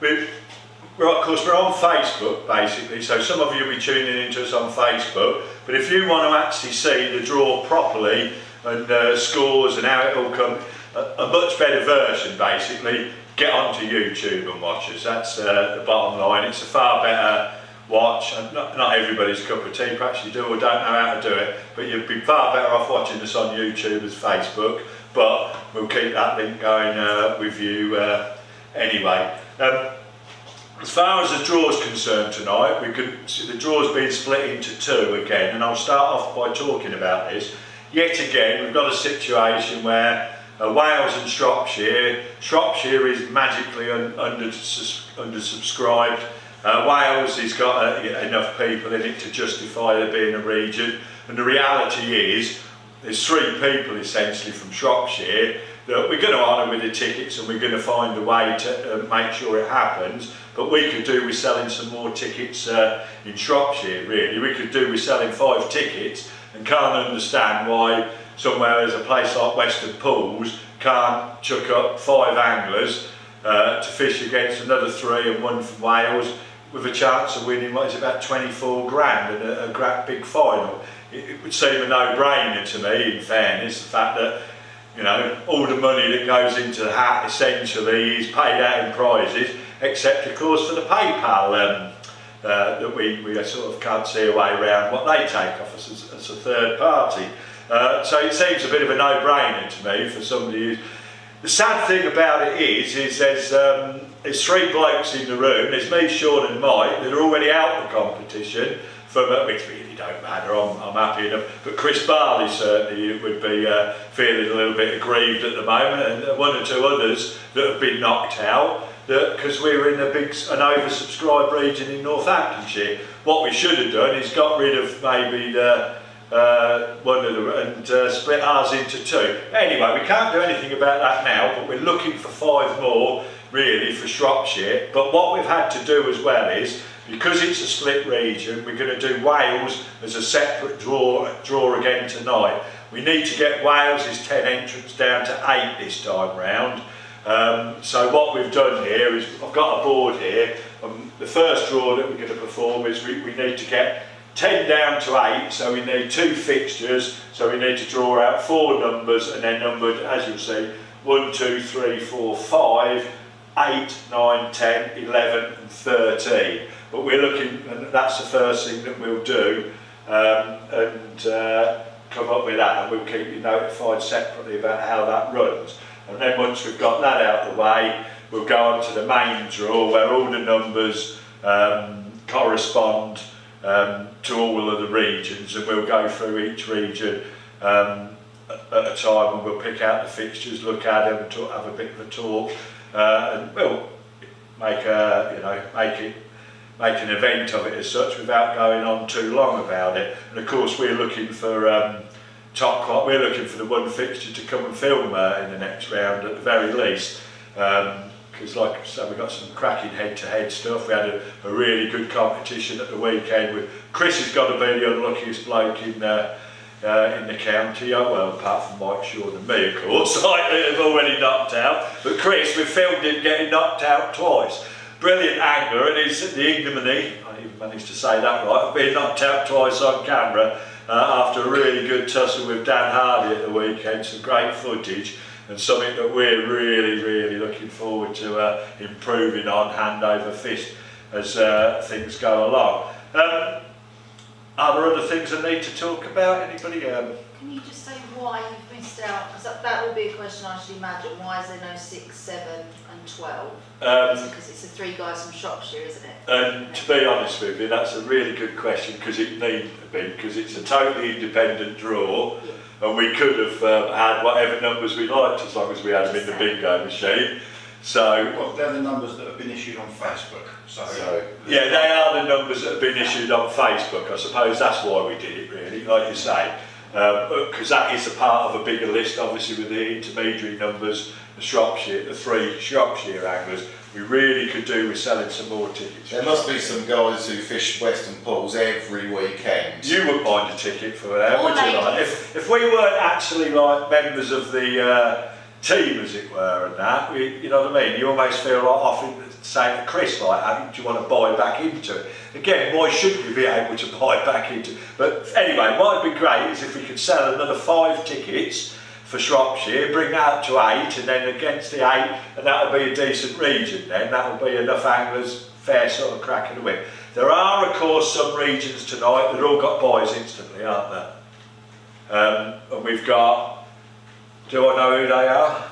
of course, we're on Facebook basically, so some of you will be tuning into us on Facebook, but if you want to actually see the draw properly and scores and how it all comes, a much better version basically, get onto YouTube and watch us. That's the bottom line. It's a far better watch. Not everybody's cup of tea, perhaps you do or don't know how to do it, but you'd be far better off watching us on YouTube as Facebook, but we'll keep that link going with you anyway. As far as the draw is concerned tonight, the draw's been split into two again, and I'll start off by talking about this. Yet again, we've got a situation where Wales and Shropshire is magically undersubscribed. Wales has got enough people in it to justify there being a region, and the reality is there's 3 people essentially from Shropshire that we're going to honour with the tickets, and we're going to find a way to make sure it happens. But we could do with selling some more tickets in Shropshire, really. We could do with selling 5 tickets, and can't understand why somewhere as a place like Western Pools can't chuck up 5 anglers to fish against another 3 and 1 from Wales with a chance of winning what is about 24 grand and a great big final. It would seem a no-brainer to me, in fairness, the fact that, you know, all the money that goes into the hat essentially is paid out in prizes, except of course for the PayPal that we sort of can't see a way around what they take off us as a third party. So it seems a bit of a no-brainer to me for somebody who's... The sad thing about it is there's 3 blokes in the room. There's me, Sean and Mike that are already out of the competition, which really don't matter, I'm happy enough. But Chris Barley certainly would be feeling a little bit aggrieved at the moment, and 1 or 2 others that have been knocked out because we were in an oversubscribed region in Northamptonshire. What we should have done is got rid of maybe one of them and split ours into 2. Anyway, we can't do anything about that now, but we're looking for 5 more really for Shropshire. But what we've had to do as well is, because it's a split region, we're going to do Wales as a separate draw again tonight. We need to get Wales's 10 entrants down to 8 this time round. So what we've done here is, I've got a board here. The first draw that we're going to perform is we need to get 10 down to 8, so we need 2 fixtures, so we need to draw out 4 numbers, and then numbered, as you'll see, 1, 2, 3, 4, 5, 8, 9, 10, 11 and 13. But we're looking, and that's the first thing that we'll do, and come up with that, and we'll keep you notified separately about how that runs. And then once we've got that out of the way, we'll go on to the main draw where all the numbers correspond to all of the regions, and we'll go through each region at a time, and we'll pick out the fixtures, look at them, and have a bit of a talk, and we'll make an event of it as such without going on too long about it. And of course, we're looking for we're looking for the 1 fixture to come and film in the next round at the very least. Because like I said, we got some cracking head-to-head stuff. We had a really good competition at the weekend with Chris. Has got to be the unluckiest bloke in the county. Oh, well, apart from Mike, Sean and me, of course, I've already knocked out. But Chris, we filmed him getting knocked out twice. Brilliant angler, and he's the ignominy, I even managed to say that right, of being knocked out twice on camera after a really good tussle with Dan Hardy at the weekend. Some great footage, and something that we're really looking forward to improving on hand over fist as things go along. Are there other things I need to talk about? Anybody? Can you just say why you've missed out? Because that would be a question I should imagine. Why is there no 6, 7 and 12? Because it's the 3 guys from Shropshire, isn't it? And to be honest with you, that's a really good question, because it needs to be, because it's a totally independent draw. Yeah. And we could have had whatever numbers we liked as long as we had them in the bingo machine. So, well, they're the numbers that have been issued on Facebook. So yeah, they are the numbers that have been issued on Facebook. I suppose that's why we did it, really, like you say, because that is a part of a bigger list, obviously, with the intermediary numbers, the 3 Shropshire anglers. We really could do with selling some more tickets. There must be some guys who fish Western Pools every weekend. You wouldn't mind a ticket for that, would you? Like, if we weren't actually like members of the team, as it were, and that, you know what I mean? You almost feel like offering saying to Chris, like, do you want to buy back into it? Again, why shouldn't you be able to buy back into it? But anyway, what would be great is if we could sell another 5 tickets for Shropshire, bring that up to 8, and then against the 8, and that'll be a decent region then, that'll be enough anglers, fair sort of crack of the whip. There are of course some regions tonight that all got buys instantly, aren't there? And we've got, do I know who they are?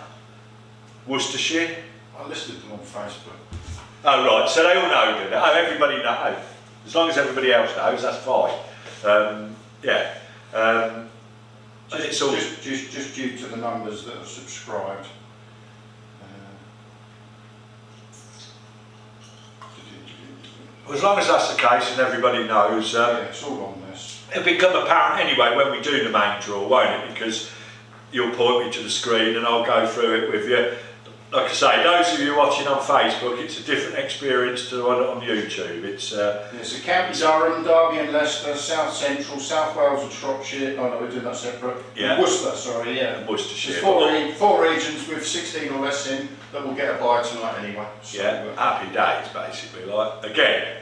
Worcestershire? I listed them on Facebook. Oh right, so they all know, do they? Oh, everybody knows. As long as everybody else knows, that's fine. Yeah. And it's all just due to the numbers that are subscribed. As long as that's the case and everybody knows, Yeah, it's all on this. it'll become apparent anyway when we do the main draw, won't it? Because you'll point me to the screen and I'll go through it with you. Like I say, those of you watching on Facebook, it's a different experience to on YouTube. It's the counties Durham, Derby and Leicester, South Central, South Wales and Shropshire. Oh no, we're doing that separate. Yeah. Worcester, sorry, yeah. Worcestershire. There's four regions with 16 or less in that will get a buy tonight anyway. So, Yeah, happy days basically. Like again,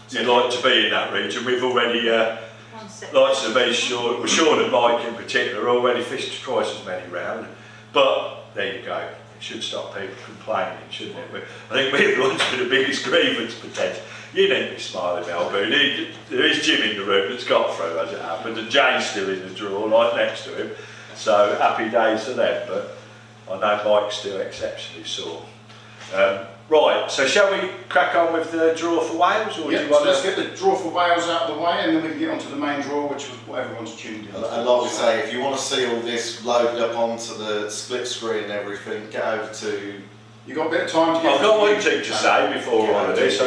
you'd like to be in that region. We've already like to be sure. Well, Sean and Mike in particular already fished twice as many round. But there you go. Should stop people complaining, shouldn't it? I think we're the ones with the biggest grievance potential. You need to be smiling, Melbourne. There is Jim in the room that's got through, as it happened, and Jay's still in the drawer, right next to him. So happy days to them, but I know Mike's still exceptionally sore. Right, so shall we crack on with the draw for Wales? Or yeah, do you want so let's get the draw for Wales out of the way and then we can get on to the main draw, which was what everyone's tuned in. And like we say, if you want to see all this loaded up onto the split screen and everything, get over to... You've got a bit of time to get... I've got one thing to say before all of this.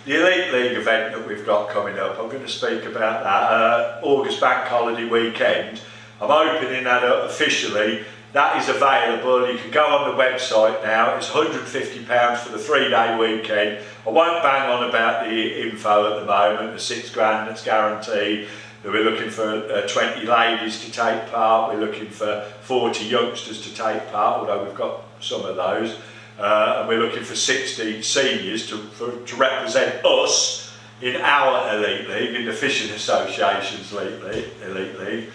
The Elite League event that we've got coming up, I'm going to speak about that. August Bank Holiday weekend. I'm opening that up officially. That is available. You can go on the website now. It's £150 for the 3-day weekend. I won't bang on about the info at the moment. The £6 grand that's guaranteed. We're looking for 20 ladies to take part. We're looking for 40 youngsters to take part, although we've got some of those. And we're looking for 60 seniors to represent us in our Elite League, in the Fishing Association's Elite League.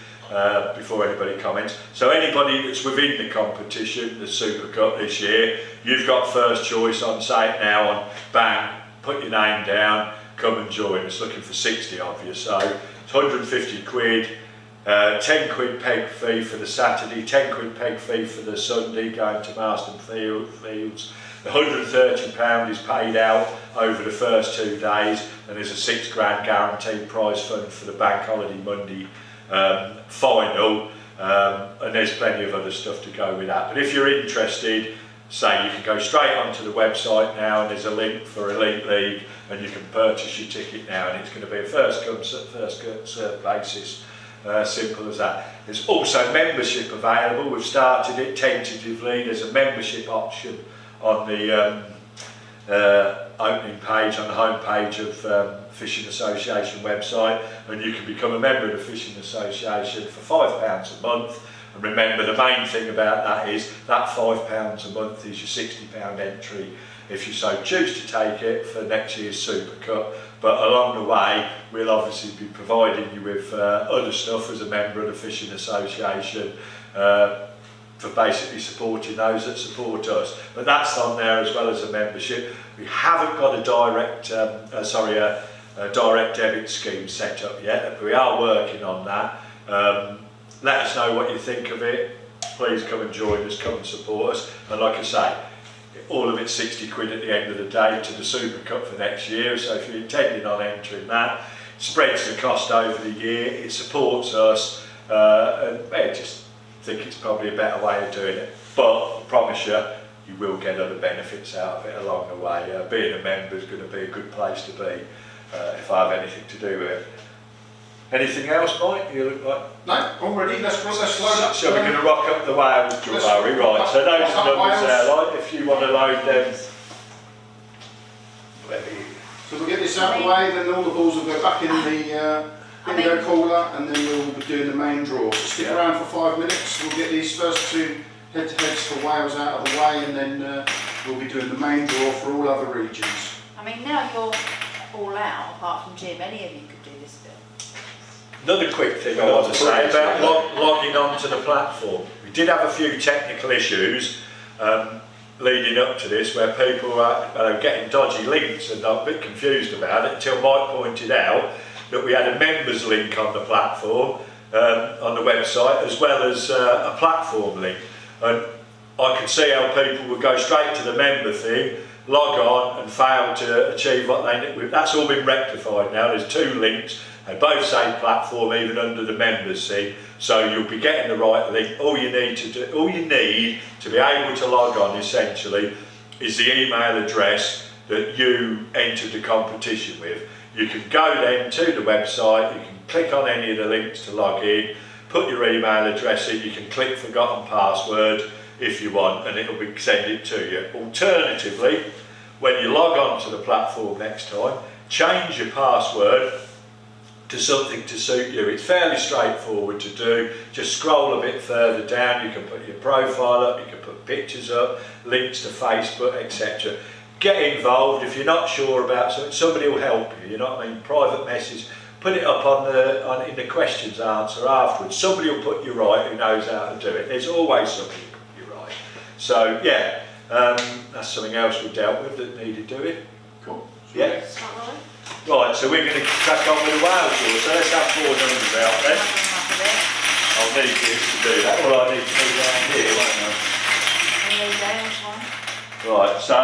Before anybody comments. So anybody that's within the competition, the Super Cup this year, you've got first choice on site now on bang, put your name down, come and join us. Looking for 60 of you. So it's 150 quid, 10 quid peg fee for the Saturday, 10 quid peg fee for the Sunday going to Marston Fields. The £130 is paid out over the first 2 days and there's a £6 grand guaranteed prize fund for the Bank Holiday Monday final, and there's plenty of other stuff to go with that. But if you're interested, say you can go straight onto the website now and there's a link for Elite League and you can purchase your ticket now and it's going to be a first come first served basis, simple as that. There's also membership available. We've started it tentatively. There's a membership option on the opening page, on the home page of Fishing Association website, and you can become a member of the Fishing Association for £5 a month. And remember, the main thing about that is that £5 a month is your £60 entry if you so choose to take it for next year's Super Cup. But along the way, we'll obviously be providing you with other stuff as a member of the Fishing Association for basically supporting those that support us. But that's on there as well as a membership. We haven't got a direct debit scheme set up yet, but we are working on that. Let us know what you think of it. Please come and join us, come and support us. And like I say, all of it's 60 quid at the end of the day to the Super Cup for next year. So if you're intending on entering that, it spreads the cost over the year, it supports us, and I just think it's probably a better way of doing it. But I promise you, you will get other benefits out of it along the way. Being a member is going to be a good place to be if I have anything to do with it. Anything else, Mike? You look like... No, already. Let's load up. So we're going to rock up the Wales draw, are we? Right, so those are numbers there, like, if you want to load them. So we'll get this out of the way, then all the balls will go back in the bingo cooler, and then we'll be doing the main draw. So stick around for 5 minutes, we'll get these first two heads for Wales out of the way, and then we'll be doing the main draw for all other regions. I mean, now you're all out, apart from Jim, any of you could do this bit. Another quick thing I want to say about logging onto the platform. We did have a few technical issues leading up to this where people were getting dodgy links and I'm a bit confused about it until Mike pointed out that we had a members link on the platform, on the website, as well as a platform link. And I could see how people would go straight to the member thing, log on and fail to achieve what they need. That's all been rectified now. There's 2 links. They both say platform even under the members thing, so you'll be getting the right link. All you need to be able to log on essentially is the email address that you entered the competition with. You can go then to the website, you can click on any of the links to log in, put your email address in, you can click forgotten password if you want and it'll send it to you. Alternatively, when you log on to the platform next time, change your password to something to suit you. It's fairly straightforward to do. Just scroll a bit further down, you can put your profile up, you can put pictures up, links to Facebook, etc. Get involved. If you're not sure about something, somebody will help you, you know what I mean? Private message, put it up in the questions answer afterwards. Somebody will put you right who knows how to do it. There's always somebody who put you right. So yeah, that's something else we dealt with that needed doing. Cool. Yeah. Start rolling. Right, so we're going to crack on with the Wales draw. So let's have 4 numbers out then. I'll need this to do that. Well, I need to move down here, won't I? Right, so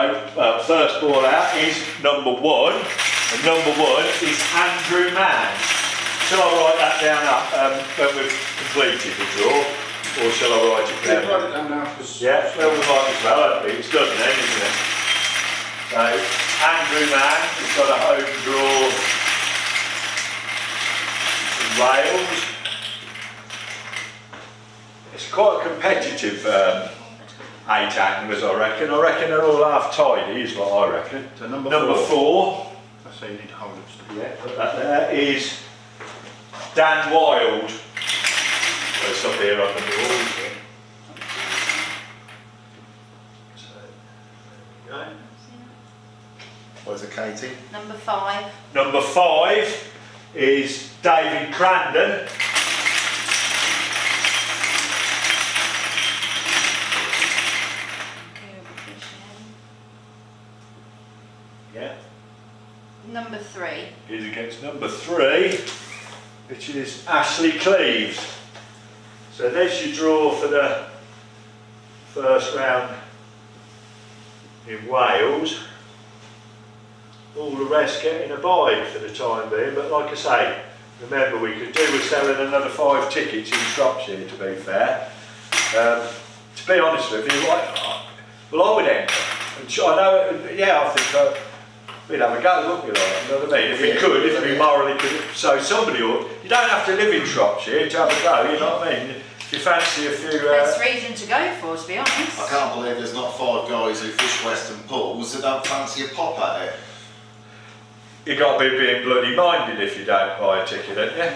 first ball out is number 1. And number 1 is Andrew Mann. Shall I write that down when we've completed the draw? Or shall I write it down? Yeah, write it down now. Yeah, well, we might as well, I think. It's done then, isn't it? So, Andrew Mann has got a home draw in Wales. It's quite a competitive 8 anglers, I reckon. I reckon they're all half tidy, is what I reckon. So number 4. I say you need holders. Yeah, put that there. Is Dan Wild. Well, it's up here on the draw, isn't it? So, there we go. Where's it, Katie? Number 5. Number 5 is David Crandon. Yeah. Number 3. Is against number 3, which is Ashley Cleves. So there's your draw for the first round in Wales. All the rest getting a bye for the time being, but like I say, remember we could do with selling another 5 tickets in Shropshire, to be fair. To be honest with you, well, I would enter. And I know, yeah, I think we'd have a go, wouldn't we, like, you know what I mean? If we could, if we morally could. So somebody ought, you don't have to live in Shropshire to have a go, you know what I mean? If you fancy a few... Best reason to go for, to be honest. I can't believe there's not 5 guys who fish Western pools that don't fancy a pop at it. You got to be being bloody minded if you don't buy a ticket, don't you?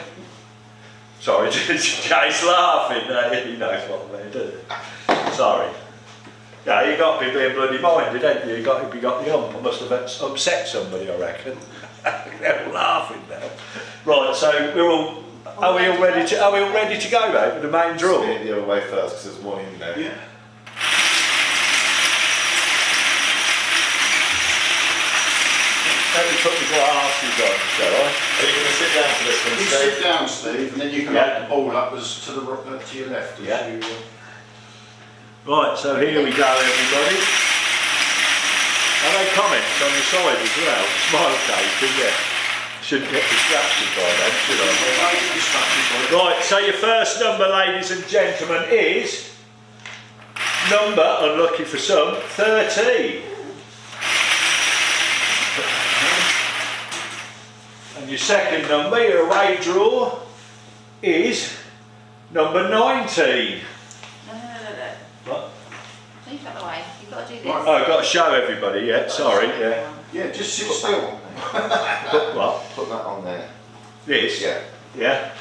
Sorry, Jay's laughing. He knows what I mean, doesn't he? Sorry. Yeah, you got to be being bloody minded, haven't you? You got to be got the hump. I must have upset somebody, I reckon. They're all laughing now. Right, so we're all. Are we all ready to? Are we all ready to go, mate? With the main draw. Spin it the other way first, because there's one in there. Yeah. Let me put my glasses on, shall I? Are you going to sit down for this one, You Steve? sit down, Steve, and then you can hold the ball up as to your left. As Yeah. you, Right, so here we go, everybody. Are there comments on the side as well? Smile case, yeah. Shouldn't get distracted by that, should I? Right, so your first number, ladies and gentlemen, is number, unlucky for some, 13. And your second number, your away draw, is number 19. No. What? Leave that away. You've got to do this. Right. Oh, I've got to show everybody, yeah, sorry, yeah. Yeah, just sit still. Put what? Put that on there. This? Yeah. Yeah?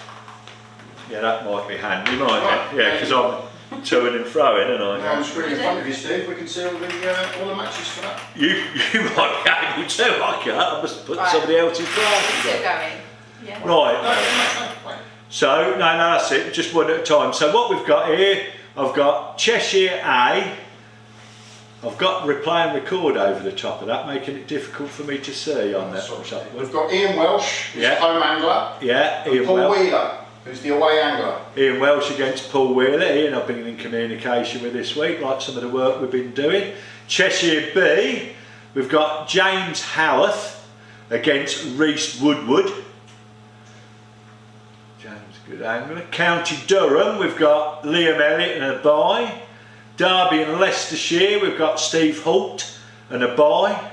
Yeah, that might be handy, might Right. it? Yeah, because I'm toing and throwing, and Now I. on the screen in front of you, Steve, we can see all the matches for that. You might be able to. I can't. I must put Right. somebody else's Still price. going. Yeah. Right. Wait. So no, that's it. Just one at a time. So what we've got here, I've got Cheshire A. I've got replay and record over the top of that, making it difficult for me to see on that. We've got Ian Welsh, who's Yeah. the home angler, Yeah, and Ian Paul Welsh. Wheeler, who's the away angler. Ian Welsh against Paul Wheeler. Ian I've been in communication with this week, like some of the work we've been doing. Cheshire B, we've got James Howarth against Reese Woodward. James, good angler. County Durham, we've got Liam Elliott and a bye. Derby and Leicestershire, we've got Steve Holt and a bye.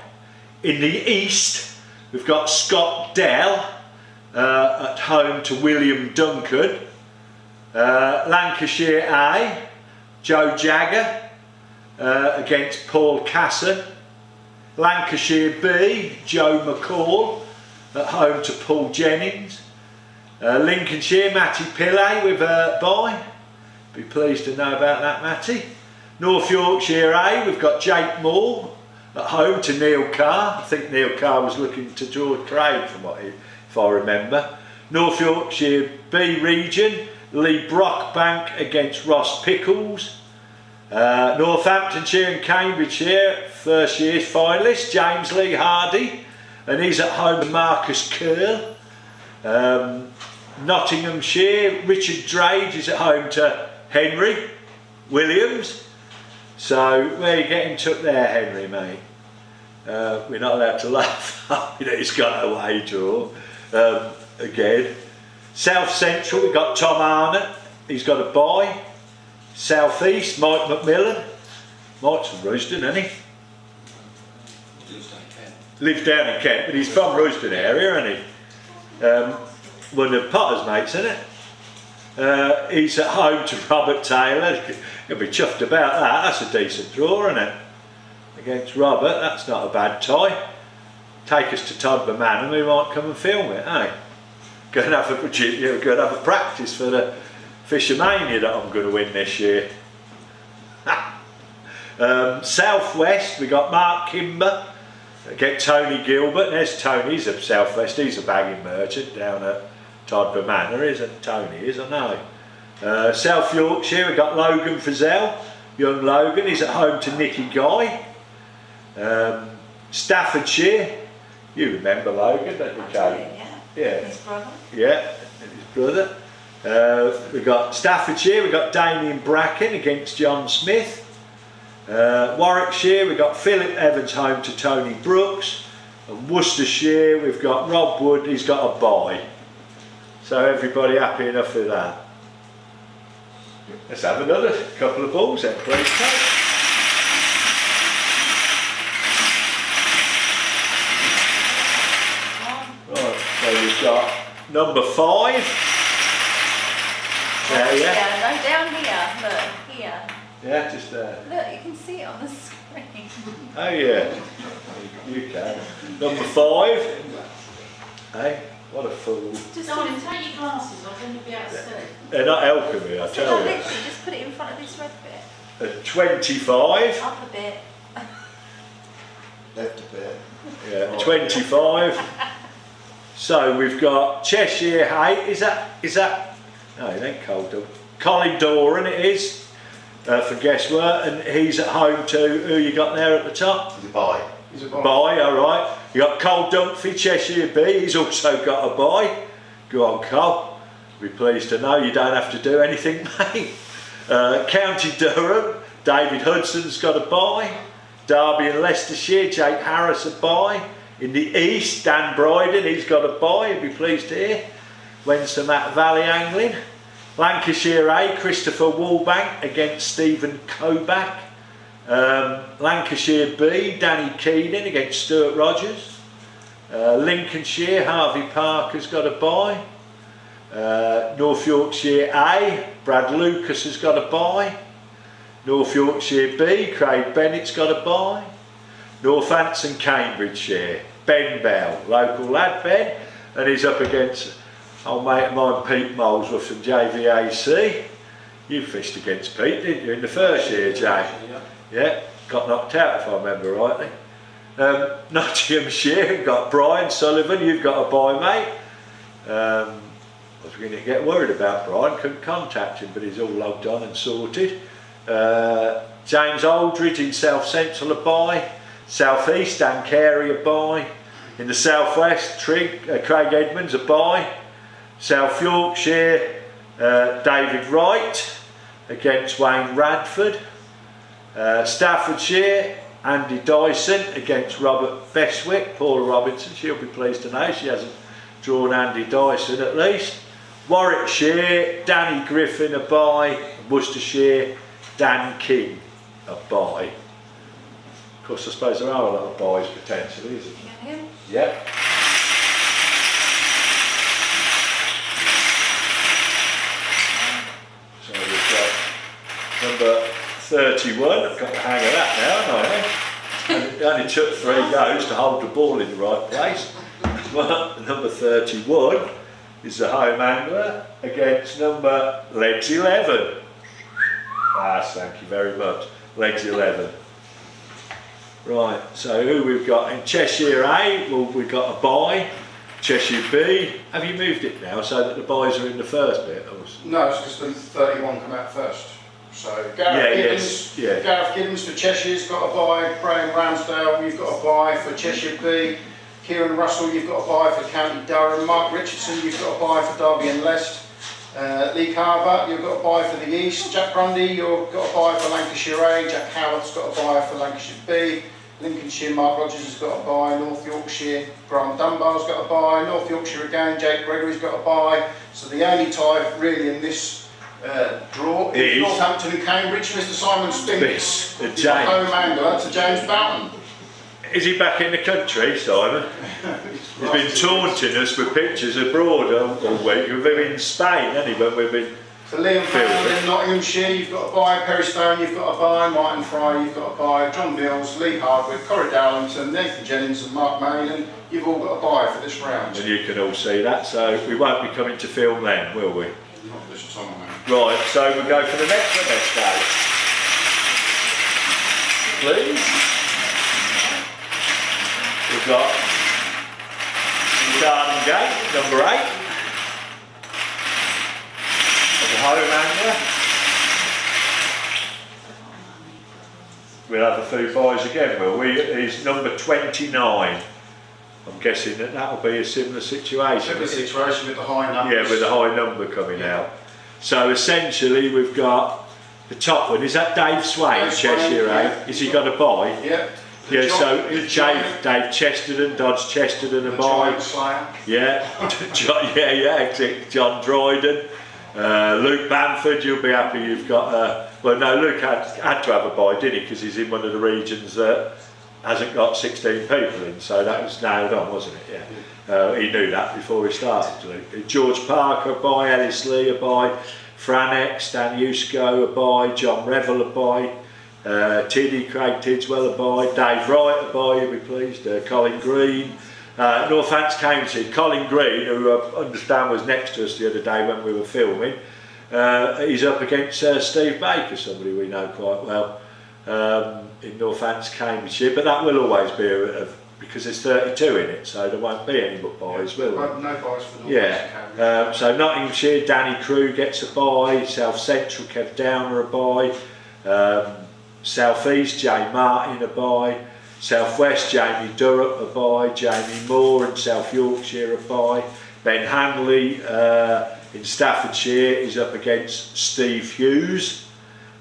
In the east, we've got Scott Dell at home to William Duncan. Lancashire A, Joe Jagger against Paul Casson. Lancashire B, Joe McCall at home to Paul Jennings. Lincolnshire, Matty Pillay with a bye. Be pleased to know about that, Matty. North Yorkshire A, we've got Jake Moore at home to Neil Carr. I think Neil Carr was looking to George Craig from if I remember. North Yorkshire B region, Lee Brockbank against Ross Pickles. Northamptonshire and Cambridgeshire, first year's finalist, James Lee Hardy, and he's at home to Marcus Curl. Nottinghamshire, Richard Drage is at home to Henry Williams. So where are you getting took there, Henry, mate? We're not allowed to laugh. He's got a away draw again. South Central, we've got Tom Arnott. He's got a bye. South East, Mike McMillan. Mike's from Royston, isn't he? Lives down in Kent, but he's from Royston area, isn't he? One of Potter's mates, isn't it? He's at home to Robert Taylor. He'll be chuffed about that. That's a decent draw, isn't it? Against Robert, that's not a bad tie. Take us to Todber Man and we might come and film it, eh? Go and have a practice for the Fishermania that I'm going to win this year. South West, we got Mark Kimber. Get Tony Gilbert. There's Tony. He's a South West. He's a bagging merchant down at Todber Manor, isn't Tony? Is I know. South Yorkshire, we got Logan Frizzell. Young Logan. He's at home to Nicky Guy. Staffordshire. You remember Logan, don't you, Kate? Yeah. His brother. Yeah, and his brother. We've got Staffordshire, we've got Damien Bracken against John Smith. Warwickshire, we've got Philip Evans home to Tony Brooks. And Worcestershire, we've got Rob Wood, he's got a bye. So everybody happy enough with that? Let's have another couple of balls then, please, Kate. So we've got number 5. There, yeah. No, down here. Look, here. Yeah, just there. Look, you can see it on the screen. Oh yeah, you can. Number 5. Hey, what a fool. Just Darling, take your glasses off and you'll be able to see. They're not helping me, I so tell you. literally, just put it in front of this red bit. 25. Up a bit. Left a bit. Yeah, 25. So we've got Cheshire Hay. Is that? No, it ain't Coldham. Colin Doran it is for guesswork, and he's at home to who you got there at the top? The bye. He's a Bye, all right. You got Cole Dunphy, Cheshire B. He's also got a bye. Go on, Cole. Be pleased to know you don't have to do anything, mate. County Durham, David Hudson's got a bye. Derby and Leicestershire, Jake Harris a bye. In the east, Dan Bryden, he's got a bye. You'll be pleased to hear. Wensum Valley Angling. Lancashire A, Christopher Wallbank against Stephen Koback. Lancashire B, Danny Keenan against Stuart Rogers. Lincolnshire, Harvey Parker's got a bye. North Yorkshire A, Brad Lucas has got a bye. North Yorkshire B, Craig Bennett's got a bye. Northampton, Cambridgeshire, Ben Bell, local lad Ben, and he's up against old mate of mine Pete Molesworth from JVAC. You fished against Pete, didn't you, in the first year, Jay? Yeah. Yeah, got knocked out if I remember rightly. Nottinghamshire, got Brian Sullivan, you've got a bye, mate. I was beginning to get worried about Brian, couldn't contact him, but he's all logged on and sorted. James Aldridge in South Central, a bye. South East, Dan Carey, a bye. In the South West, Craig Edmonds, a bye. South Yorkshire, David Wright against Wayne Radford. Staffordshire, Andy Dyson against Robert Beswick. Paula Robinson, she'll be pleased to know she hasn't drawn Andy Dyson at least. Warwickshire, Danny Griffin, a bye. Worcestershire, Dan King, a bye. Of course, I suppose there are a lot of byes potentially, isn't there? Yeah. So we've got number 31. I've got the hang of that now, haven't I? And it only took 3 goes to hold the ball in the right place. But number 31 is the home angler against number legs 11. Thank you very much. Legs 11. Right, so who we've got in Cheshire A? Well, we've got a bye. Cheshire B. Have you moved it now so that the byes are in the first bit? No, it's because the 31 come out first. So Gareth Giddens for Cheshire's got a bye. Graham Ramsdale, you've got a bye for Cheshire B. Kieran Russell, you've got a bye for County Durham. Mark Richardson, you've got a bye for Derby and Leicester. Lee Carver, you've got a bye for the East. Jack Grundy, you've got a bye for Lancashire A. Jack Howard's got a bye for Lancashire B. Lincolnshire, Mark Rogers has got a bye. North Yorkshire, Grant Dunbar's got a bye. North Yorkshire again, Jake Gregory's got a bye. So the only tie really in this draw is Northampton and Cambridge. Mr. Simon Spinks, the home angler to James Boughton. Is he back in the country, Simon? He's been taunting us with pictures abroad all week. We've been in Spain, hasn't he, when we've been for Liam Farrell in Nottinghamshire, you've got a bye. Perry Stone, you've got a bye. Martin Fry, you've got a bye. John Mills, Lee Hardwick, Corey Darlington, Nathan Jennings and Mark Mayland, you've all got a bye for this round. And you can all see that, so we won't be coming to film then, will we? Not this time, man. Right, so we'll go for the next day. Please. We've got Garden Gate, number 8. The home angler. We'll have a few byes again, will we? He's number 29. I'm guessing that that'll be a similar situation. Similar situation with the high numbers. Yeah, with the high number coming out. So essentially we've got the top one. Is that Dave Swain, Cheshire, eh? Has he got a bye? Yeah. Yeah, so Dave Chesterton, Dodge Chesterton a bye. Yeah, John Dryden. Luke Bamford, you'll be happy you've got well no, Luke had to have a bye, didn't he, because he's in one of the regions that hasn't got 16 people in, so that was nailed on, wasn't it? Yeah. He knew that before he started, Luke. George Parker a bye, Ellis Lee a bye, Fran X, Dan Yusko a bye, John Revel a bye, Tiddy, Craig Tidswell a bye, Dave Wright a bye, you'll be pleased, Colin Green. Northants County, Colin Green, who I understand was next to us the other day when we were filming, he's up against Steve Baker, somebody we know quite well, in Northants, Cambridgeshire, but that will always be because there's 32 in it, so there won't be any but byes, will there? No byes for Northants. Yeah, so Nottinghamshire, Danny Crew gets a bye, South Central, Kev Downer a bye, South East, Jay Martin a bye, South West, Jamie Durrett a bye, Jamie Moore in South Yorkshire a bye, Ben Hanley in Staffordshire is up against Steve Hughes,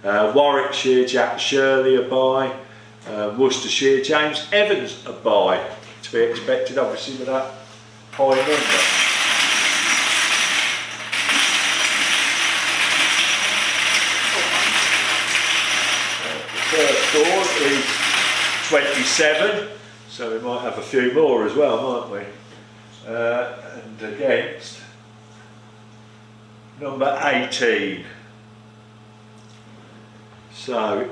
Warwickshire, Jack Shirley a bye, Worcestershire, James Evans a bye, to be expected obviously with that high number. The first score is 27, so we might have a few more as well, mightn't we? And against number 18. So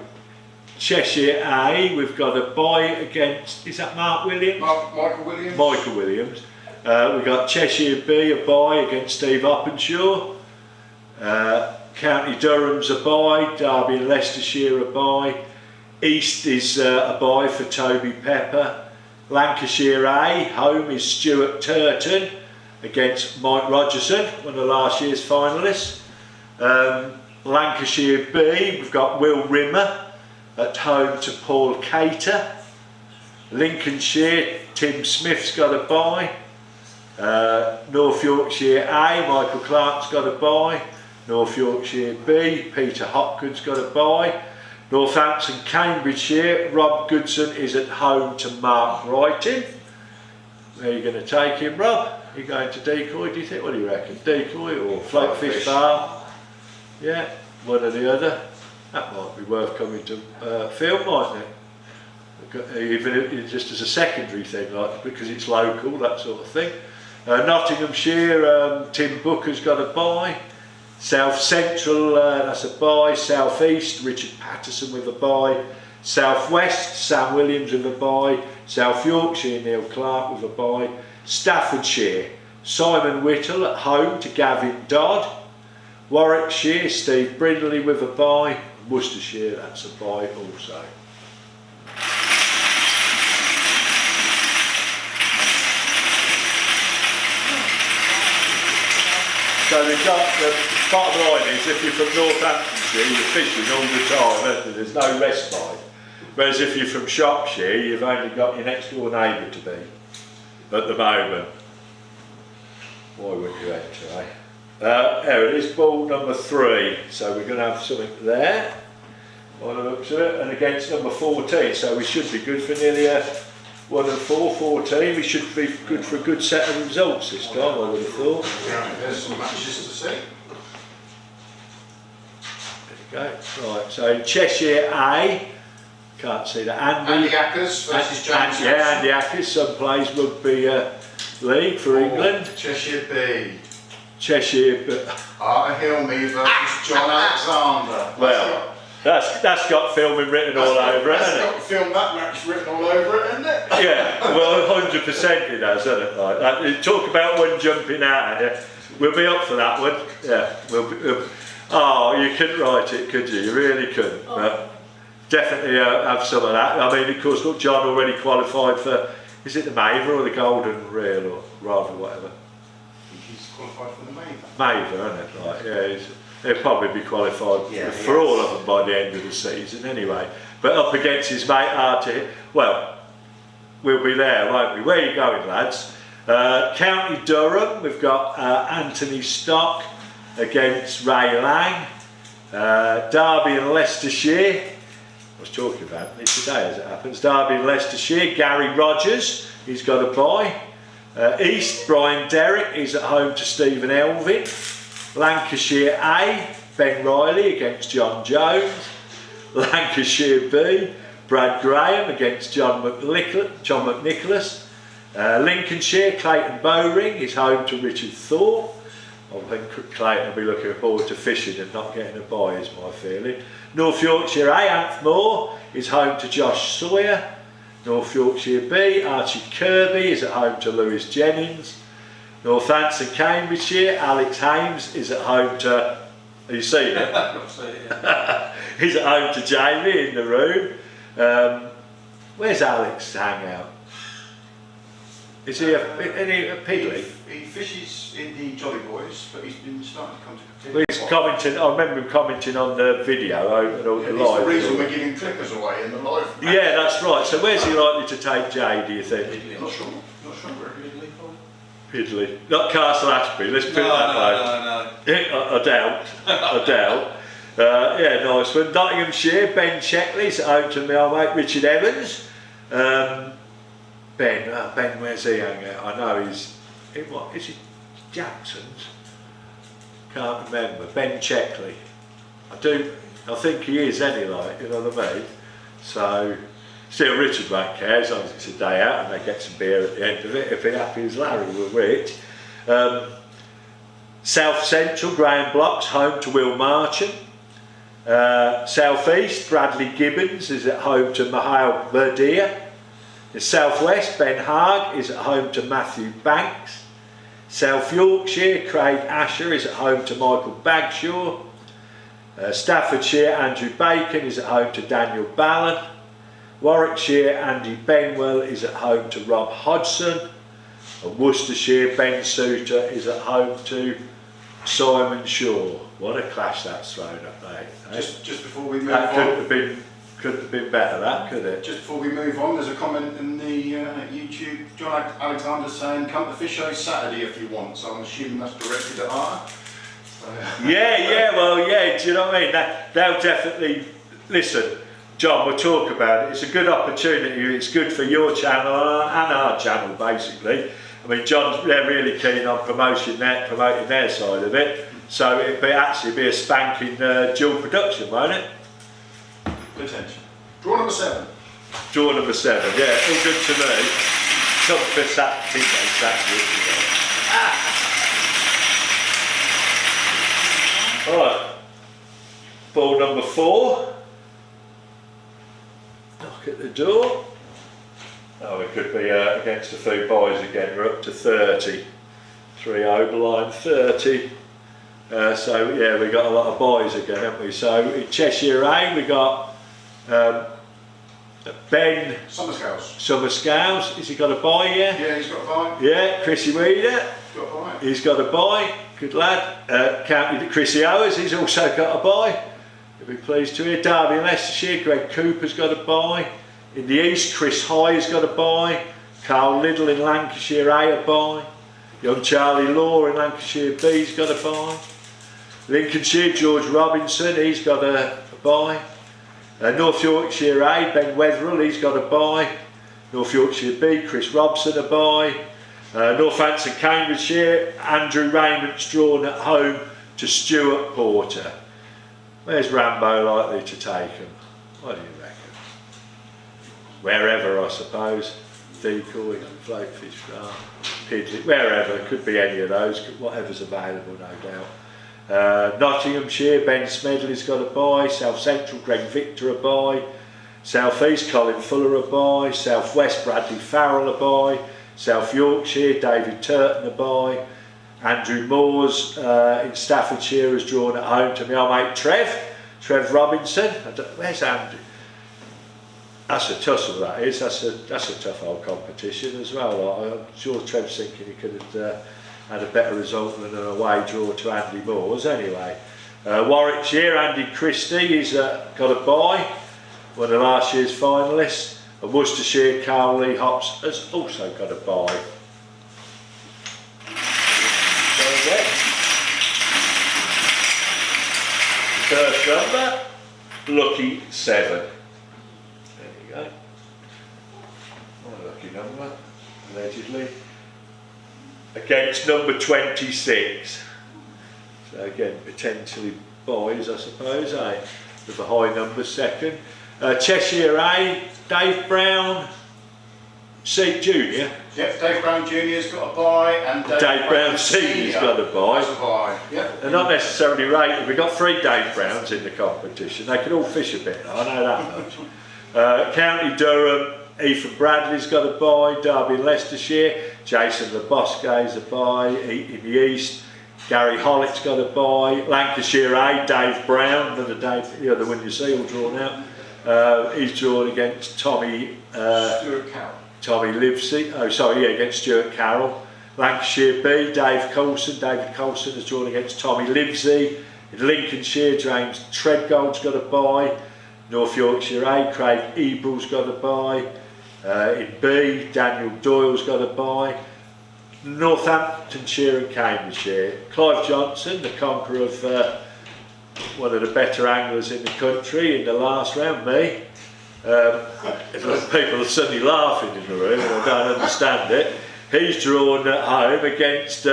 Cheshire A, we've got a bye against, is that Mark Williams? Michael Williams. Michael Williams. We've got Cheshire B, a bye against Steve Oppenshaw. County Durham's a bye, Derby and Leicestershire a bye, East is a bye for Toby Pepper, Lancashire A, home is Stuart Turton against Mike Rogerson, one of last year's finalists. Lancashire B, we've got Will Rimmer at home to Paul Cater. Lincolnshire, Tim Smith's got a bye. North Yorkshire A, Michael Clark's got a bye. North Yorkshire B, Peter Hopkins got a bye. Northampton, Cambridgeshire, Rob Goodson is at home to Mark Wrighting. Where are you going to take him, Rob? Are you going to decoy, do you think? What do you reckon? Decoy or float fish farm? Yeah, one or the other. That might be worth coming to film, mightn't it? Even if, just as a secondary thing, like because it's local, that sort of thing. Nottinghamshire, Tim Booker's got a bye. South Central, that's a bye. South East, Richard Patterson with a bye. South West, Sam Williams with a bye. South Yorkshire, Neil Clark with a bye. Staffordshire, Simon Whittle at home to Gavin Dodd. Warwickshire, Steve Brindley with a bye. Worcestershire, that's a bye also. So they've got the bottom line is if you're from Northamptonshire, you're fishing all the time, there's no respite. Whereas if you're from Shropshire, you've only got your next door neighbour to be at the moment. Why wouldn't you enter, eh? There it is, ball number 3. So we're going to have something there by the looks of it, and against number 14. So we should be good for nearly a 1 and 4, 14. We should be good for a good set of results this time, I would have thought. There's some matches to see. There you go. Right, so Cheshire A, can't see that. Andy Ackers versus James. Yeah, Andy Ackers, some plays rugby league for England. Cheshire B. Cheshire B. Arthur Hilmy versus John Alexander. Well, that's got filming written all over it, hasn't it? That's got that match written all over it, hasn't it? Yeah, well, 100% it has, hasn't it? Like that. Talk about one jumping out at you. We'll be up for that one. Yeah, oh, you couldn't write it, could you? You really couldn't. But definitely have some of that. I mean, of course, look, John already qualified for, is it the Maver or the Golden Reel or rather whatever? I think he's qualified for the Maver. Maver, isn't it? Like, yeah, he'll probably be qualified for all of them by the end of the season anyway. But up against his mate Artie, well, we'll be there, won't we? Where are you going, lads? County Durham, we've got Anthony Stock against Ray Lang. Derby and Leicestershire, I was talking about it today as it happens. Derby and Leicestershire, Gary Rogers, he's got a bye. East, Brian Derrick is at home to Stephen Elvin. Lancashire A, Ben Riley against John Jones. Lancashire B, Brad Graham against John McNicholas. Lincolnshire, Clayton Bowring is home to Richard Thorpe. I think Clayton will be looking forward to fishing and not getting a bye is my feeling. North Yorkshire A, Anth Moore is home to Josh Sawyer. North Yorkshire B, Archie Kirby is at home to Lewis Jennings. Northampton, Cambridgeshire, Alex Hames is at home to, have you seen it? I've seen it, yeah. He's at home to Jamie in the room. Where's Alex hang out? Is he a Piddly? He fishes in the Jolly Boys, but he's been starting to come to Well, he's commenting, I remember him commenting on the video and all the live. It's the reason we're giving clippers away in the live. Yeah, that's right. So where's he likely to take Jay, do you think? Not sure. Not sure. Piddly. Not Castle Ashby, let's put it that way. No. I doubt. I doubt. Yeah, nice one. Nottinghamshire, Ben Checkley's at home to my old mate Richard Evans. Ben, where's he hanging out? I know he's, what, is he Jackson's? Can't remember. Ben Checkley. I think he is anyway, you know what I mean? So, still Richard won't care as long as it's a day out and they get some beer at the end of it. If he's happy as Larry with Rich. South Central, Graham Blocks, home to Will Marchant. South East, Bradley Gibbons is at home to Mihail Verdier. The South West, Ben Haag is at home to Matthew Banks. South Yorkshire, Craig Asher is at home to Michael Bagshaw. Staffordshire, Andrew Bacon is at home to Daniel Ballon. Warwickshire, Andy Benwell is at home to Rob Hodgson. And Worcestershire, Ben Suter is at home to Simon Shaw. What a clash that's thrown up, mate. Just before we move That on. couldn't have been better, that, could it? Just before we move on, there's a comment in the YouTube. John Alexander saying, come to Fish Show Saturday if you want. So I'm assuming that's directed at Arthur. Yeah, do you know what I mean? They'll definitely, listen, John, we'll talk about it. It's a good opportunity, it's good for your channel and our channel basically. I mean, they're really keen on promoting their side of it, so it'd actually be a spanking dual production, won't it? Potential. Draw number 7. Draw number 7, yeah, all good to me. Some for Saturday. Alright, ball number 4. Knock at the door. Oh, it could be against a few boys again. We're up to 30. 3 overline 30. So yeah, we got a lot of boys again, haven't we? So in Cheshire A, we got Ben Summerscales. Has he got a buy? Yeah, he's got a buy. Yeah, Chrissy Weeder. He's got a buy. He's got a buy. Good lad. County Chrissy Owers. He's also got a buy. You'll be pleased to hear. Derby and Leicestershire. Greg Cooper's got a buy. In the east, Chris High's got a buy. Carl Liddle in Lancashire A, a buy. Young Charlie Law in Lancashire B's got a buy. Lincolnshire, George Robinson, he's got a buy. North Yorkshire A, Ben Wetherill, he's got a buy. North Yorkshire B, Chris Robson, a buy. Northampton, Cambridgeshire, Andrew Raymond's drawn at home to Stuart Porter. Where's Rambo likely to take him? What do you reckon? Wherever, I suppose. Decoy, floatfish, Pidley, wherever, could be any of those, whatever's available, no doubt. Nottinghamshire, Ben Smedley's got a buy. South Central, Greg Victor a buy. South East, Colin Fuller a buy. South West, Bradley Farrell a buy. South Yorkshire, David Turton a buy. Andrew Moores in Staffordshire has drawn at home to me old mate Trev Robinson. Where's Andrew? That's a tussle, that is. That's a tough old competition as well. I'm sure Trev's thinking he could have had a better result than an away draw to Andy Moores. Anyway, Warwickshire, Andy Christie, he's got a buy, one of last year's finalists. And Worcestershire, Carl Lee Hops has also got a buy. First number, lucky 7. There you go. What a lucky number, allegedly. Against number 26. So again, potentially boys, I suppose, with a high number second. Cheshire A, Dave Brown, C Junior. Yep, Dave Brown Junior's got a buy, and Dave Brown Senior's got a buy. Has a buy. Yep. They're not necessarily rated. We've got 3 Dave Browns in the competition. They can all fish a bit, I know that much. County Durham, Ethan Bradley's got a buy. Derby and Leicestershire, Jason Lebosque's a buy. In the east, Gary Hollick's got a buy. Lancashire A, Dave Brown, another Dave, the other one you see all drawn out. He's drawn against Tommy Stuart Carroll. Tommy Livesey, against Stuart Carroll. Lancashire B, David Coulson has drawn against Tommy Livesey. In Lincolnshire, James Treadgold's got a buy. North Yorkshire A, Craig Ebel's got a buy. In B, Daniel Doyle's got a buy. Northamptonshire and Cambridgeshire, Clive Johnson, the conqueror of one of the better anglers in the country in the last round, me. People are suddenly laughing in the room and I don't understand it. He's drawn at home against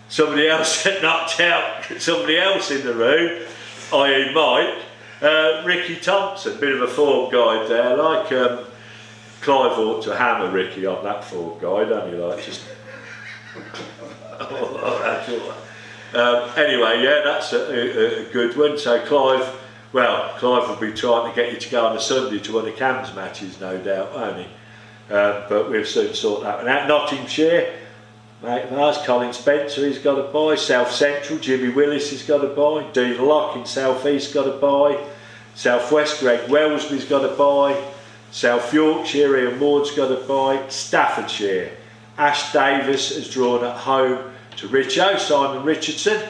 somebody else that knocked out somebody else in the room, i.e. Mike. Ricky Thompson, bit of a form guide there, like Clive ought to hammer Ricky on that form guide, don't you, like just anyway, yeah, that's a good one. So Clive will be trying to get you to go on a Sunday to one of Cam's matches, no doubt, won't he? But we'll soon sort that one out. Nottinghamshire, mate of ours, Colin Spencer, he's got a bye. South Central, Jimmy Willis has got a bye. Dean Locke in South East got a bye. South West, Greg Wellesby's got a bye. South Yorkshire, Ian Ward's got a bye. Staffordshire, Ash Davis has drawn at home to Richo, Simon Richardson.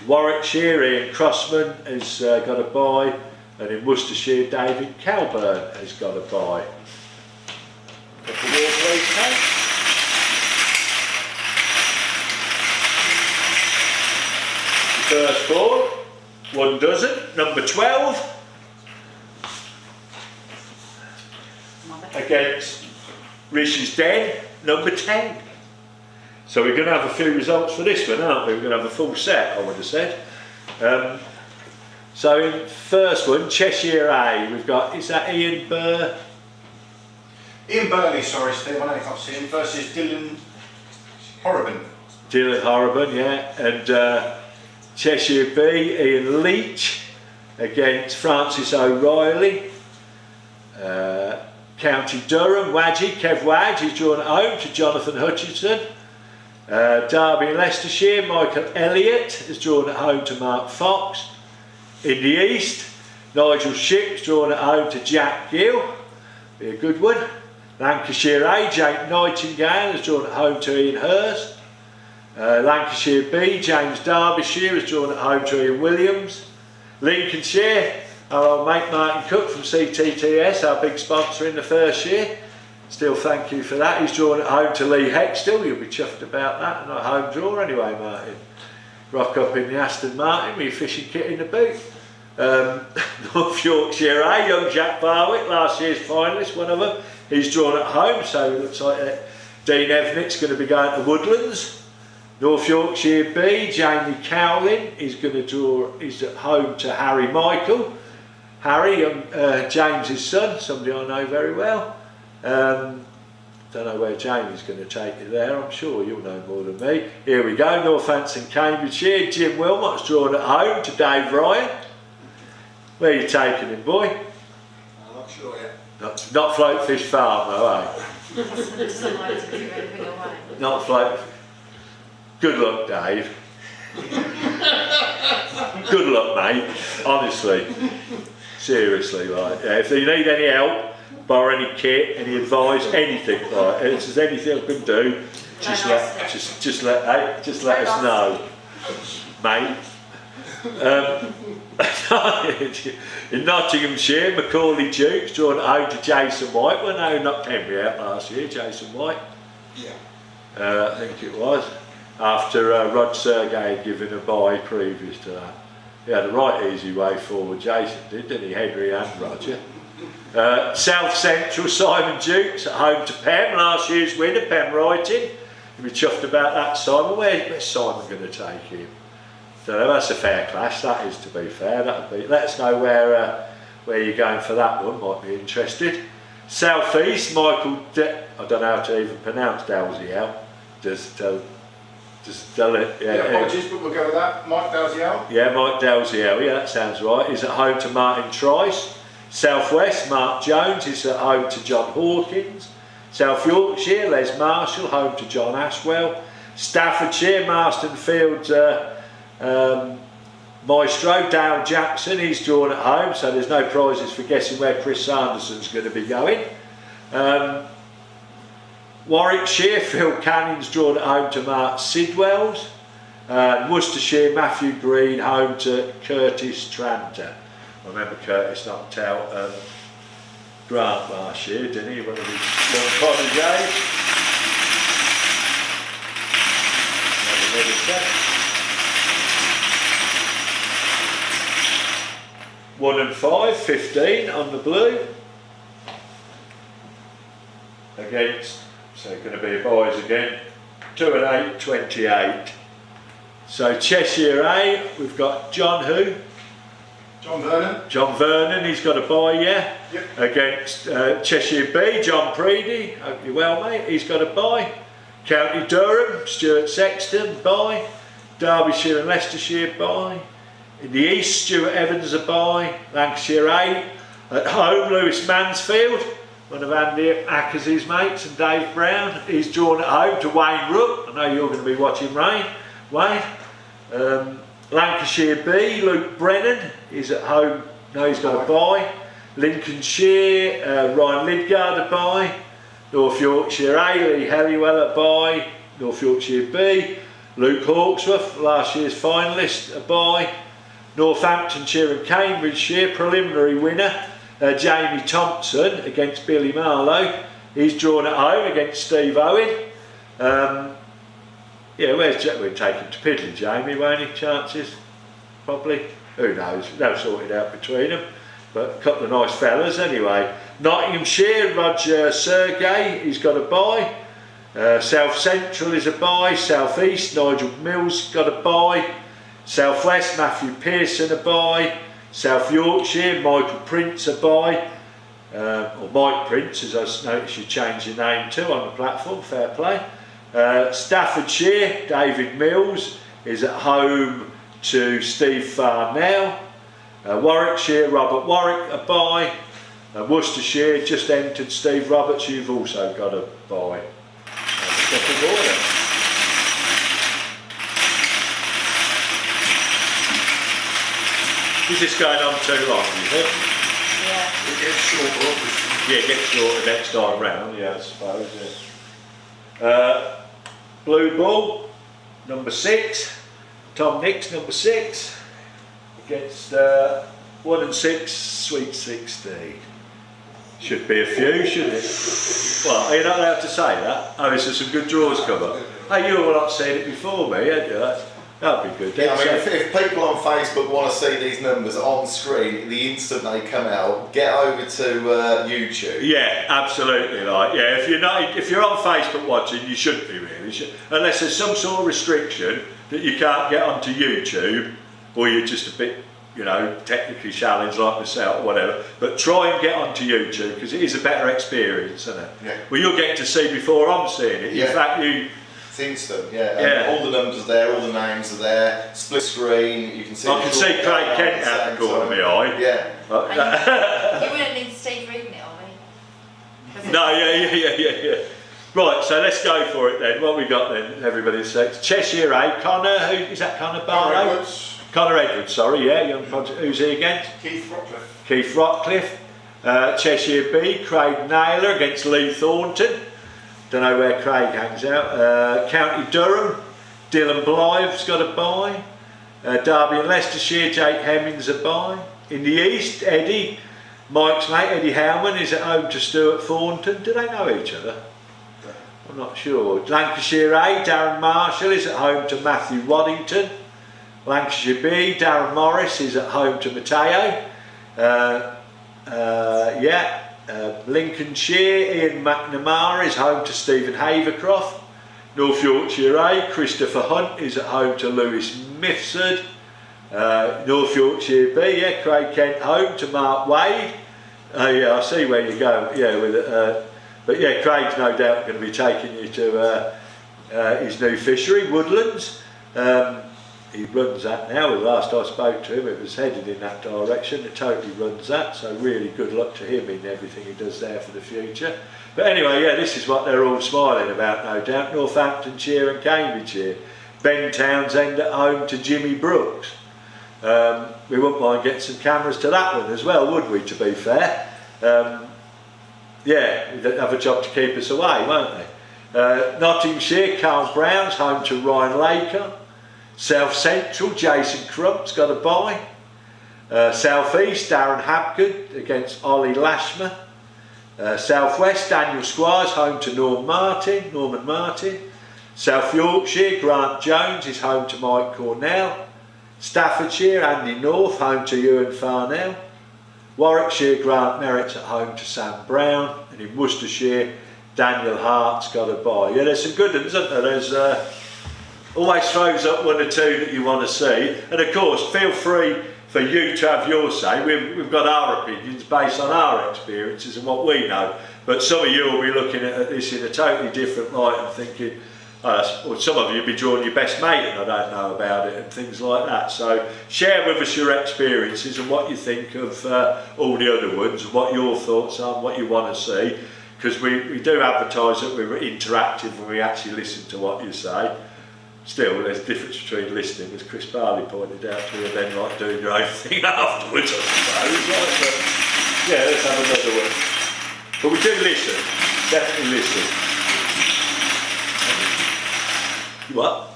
Warwickshire, Ian Crossman has got a bye. And in Worcestershire, David Calburn has got a bye. Couple more, please, Kate. First board, 1 dozen, number 12. Against Rishi's Dead, number 10. So we're going to have a few results for this one, aren't we? We're going to have a full set, I would have said. So in first one, Cheshire A, we've got, is that Ian Burr? Ian Burley, sorry Steve, I can't see him, versus Dylan Horriban. Dylan Horriban, yeah. And Cheshire B, Ian Leach against Francis O'Reilly. County Durham, Wadgy, Kev Wadge, he's drawn at home to Jonathan Hutchinson. Derby and Leicestershire, Michael Elliott has drawn at home to Mark Fox. In the East, Nigel Shipp's drawn at home to Jack Gill, be a good one. Lancashire A, Jake Nightingale has drawn at home to Ian Hurst. Lancashire B, James Derbyshire has drawn at home to Ian Williams. Lincolnshire, our old mate Martin Cook from CTTS, our big sponsor in the first year. Still thank you for that. He's drawn at home to Lee Hextall. You'll be chuffed about that. Not a home draw anyway, Martin. Rock up in the Aston Martin with your fishing kit in the boot. North Yorkshire A, young Jack Barwick, last year's finalist, one of them. He's drawn at home, so it looks like Dean Evnitt's going to be going to Woodlands. North Yorkshire B, Jamie Cowlin, he's going to draw, he's at home to Harry Michael. Harry, James's son, somebody I know very well. Don't know where Jamie's going to take you there, I'm sure you'll know more than me. Here we go, Northampton, Cambridgeshire, Jim Wilmot's drawn at home to Dave Ryan. Where are you taking him, boy? I'm not sure yet. Not Float Fish Farm though, eh? Not Float. Good luck, Dave. Good luck, mate. Honestly. Seriously, like, yeah, if you need any help, borrow any kit, any advice, anything, like, if there's anything I can do, just let us know, mate. In Nottinghamshire, Macaulay Dukes drawn at home to Jason White. Well, no, knocked Henry out last year, Jason White. Yeah. I think it was. After Rod Sergey had given a bye previous to that. He had a right easy way forward, Jason did, didn't he? Henry and Roger. South Central, Simon Dukes at home to Pem, last year's winner, Pem Wrighting. You'll be chuffed about that, Simon. Where's Simon going to take him? So that's a fair clash, that is, to be fair. That'll be, let us know where you're going for that one, might be interested. South East, Michael, I don't know how to even pronounce Dalziel. Just tell it. Yeah, apologies, but we'll go with that. Mike Dalziel. Yeah, Mike Dalziel, yeah, that sounds right. He's at home to Martin Trice. South West, Mark Jones is at home to John Hawkins. South Yorkshire, Les Marshall, home to John Ashwell. Staffordshire, Marston Fields, Maestro, Dale Jackson, he's drawn at home, so there's no prizes for guessing where Chris Sanderson's going to be going. Warwickshire, Phil Canning's drawn at home to Mark Sidwells. Worcestershire, Matthew Green, home to Curtis Tranter. I remember Curtis knocked out Grant last year, didn't he? One of his young college days. 1 and 5, 15 on the blue. Against, so going to be boys again, 2 and 8, 28. So Cheshire A, we've got John who? John Vernon. John Vernon, he's got a bye, yeah? Yep. Against Cheshire B, John Preedy, hope you're well, mate, he's got a bye. County Durham, Stuart Sexton, bye. Derbyshire and Leicestershire, bye. In the East, Stuart Evans, a bye. Lancashire A, at home, Lewis Mansfield. one of Andy Ackers's mates, and Dave Brown. He's drawn at home to Wayne Rook. I know you're going to be watching Wayne. Lancashire B, Luke Brennan is at home. No, he's got a bye. Lincolnshire, Ryan Lidgard a bye. North Yorkshire A, Lee Helliwell a bye. North Yorkshire B, Luke Hawksworth, last year's finalist, a bye. Northamptonshire and Cambridgeshire, preliminary winner, Jamie Thompson against Billy Marlowe. He's drawn at home against Steve Owen. Yeah, where's Jack? We'll take him to Piddly, Jamie, won't he? Chances? Probably. Who knows? They'll sort it out between them. But a couple of nice fellas anyway. Nottinghamshire, Roger Sergey, he's got a bye. South Central is a bye. South East, Nigel Mills got a bye. South West, Matthew Pearson a bye. South Yorkshire, Michael Prince a bye. Or Mike Prince, as I noticed you changed your name to on the platform, fair play. Staffordshire, David Mills is at home to Steve Farnell. Warwickshire, Robert Warwick a bye. Worcestershire just entered Steve Roberts, you've also got a bye. Second order. Is this going on too long, is it? Yeah. It gets shorter, obviously. Yeah, it gets shorter next time round, yeah, I suppose, yeah. Blue ball, number 6. Tom Nix, number 6. Against 1 and 6, Sweet 16. Should be a few, shouldn't it? Well, are you not allowed to say that? Oh, is there some good draws come up? Hey, you all not seen it before me, haven't you? That'd be good. Yeah, I mean, if people on Facebook want to see these numbers on screen the instant they come out, get over to YouTube. Yeah, absolutely. Like, yeah, if you're on Facebook watching, you shouldn't be really, unless there's some sort of restriction that you can't get onto YouTube, or you're just a bit, you know, technically challenged like myself or whatever. But try and get onto YouTube because it is a better experience, isn't it? Yeah. Well, you're getting to see before I'm seeing it. Yeah. In fact, you. It's instant, yeah. And all the numbers are there, all the names are there. Split screen, you can see. I can see Craig Kent out the corner of my eye. Yeah. You wouldn't need Steve reading it, are we? No, yeah. Right, so let's go for it then. What we got then, everybody says? Cheshire A, Connor, who is that? Connor Barlow? Edwards. Connor Edwards, sorry, yeah, young project. Who's he against? Keith Rockcliffe. Keith Rockcliffe. Cheshire B, Craig Naylor against Lee Thornton. Don't know where Craig hangs out. County Durham, Dylan Blythe's got a bye. Derby and Leicestershire, Jake Hemmings a bye. In the East, Eddie, Mike's mate, Eddie Howman is at home to Stuart Thornton. Do they know each other? I'm not sure. Lancashire A, Darren Marshall is at home to Matthew Waddington. Lancashire B, Darren Morris is at home to Matteo. Lincolnshire, Ian McNamara is home to Stephen Havercroft. North Yorkshire A, Christopher Hunt is at home to Lewis Mifsud. North Yorkshire B, yeah, Craig Kent home to Mark Wade. Yeah, I see where you're going. Yeah, with but yeah, Craig's no doubt going to be taking you to his new fishery, Woodlands. He runs that now. The last I spoke to him, it was headed in that direction. It totally runs that, so really good luck to him in everything he does there for the future. But anyway, yeah, this is what they're all smiling about, no doubt. Northamptonshire and Cambridgeshire. Ben Townsend at home to Jimmy Brooks. We wouldn't mind getting some cameras to that one as well, would we, to be fair? Yeah, they'd have a job to keep us away, won't they? Nottinghamshire, Carl Brown's home to Ryan Laker. South Central, Jason Crump's got a bye. South East, Darren Habgood against Ollie Lashmer. South West, Daniel Squires home to Norman Martin. South Yorkshire, Grant Jones is home to Mike Cornell. Staffordshire, Andy North home to Ewan Farnell. Warwickshire, Grant Merritt's at home to Sam Brown. And in Worcestershire, Daniel Hart's got a bye. Yeah, there's some good ones, isn't there? There's always throws up 1 or 2 that you want to see. And of course, feel free for you to have your say. We've got our opinions based on our experiences and what we know. But some of you will be looking at this in a totally different light and thinking, or some of you be drawing your best mate and I don't know about it and things like that. So share with us your experiences and what you think of all the other ones and what your thoughts are and what you want to see, because we do advertise that we're interactive and we actually listen to what you say. Still, there's a difference between listening, as Chris Barley pointed out to you, and then like doing your own thing afterwards, I suppose. Right? But, yeah, let's have another one. But we do listen, definitely listen. What?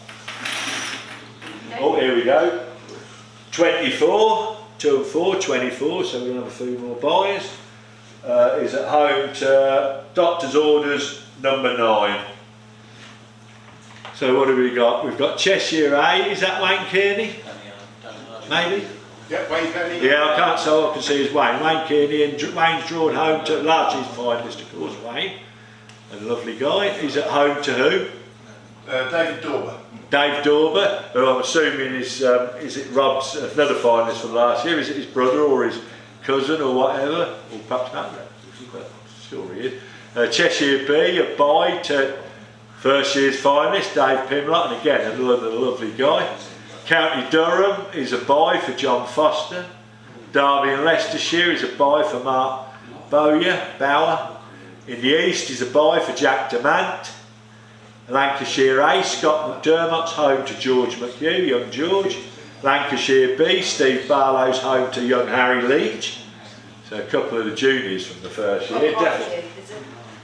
Oh, here we go. 24, 2 and 4, 24, so we'll have a few more buys. Is at home to Doctor's Orders number 9. So what have we got? We've got Cheshire A, is that Wayne Kearney? Maybe? Yep, Wayne Kearney. Yeah, I can't, so I can see is Wayne. Wayne Kearney, and Wayne's drawn home to, largely his finalist of course, Wayne. A lovely guy. He's at home to who? David Dorber. Dave Dorber, who I'm assuming is it Rob's, another finalist from last year, is it his brother or his cousin or whatever? Or perhaps not, but sure he is. Cheshire B, a buy to first year's finalist, Dave Pimlott, and again another lovely guy. County Durham is a buy for John Foster. Derby and Leicestershire is a buy for Mark Bauer. In the East is a buy for Jack Demant. Lancashire A, Scott McDermott's home to George McHugh, young George. Lancashire B, Steve Barlow's home to young Harry Leach. So a couple of the juniors from the first year, definitely. Is it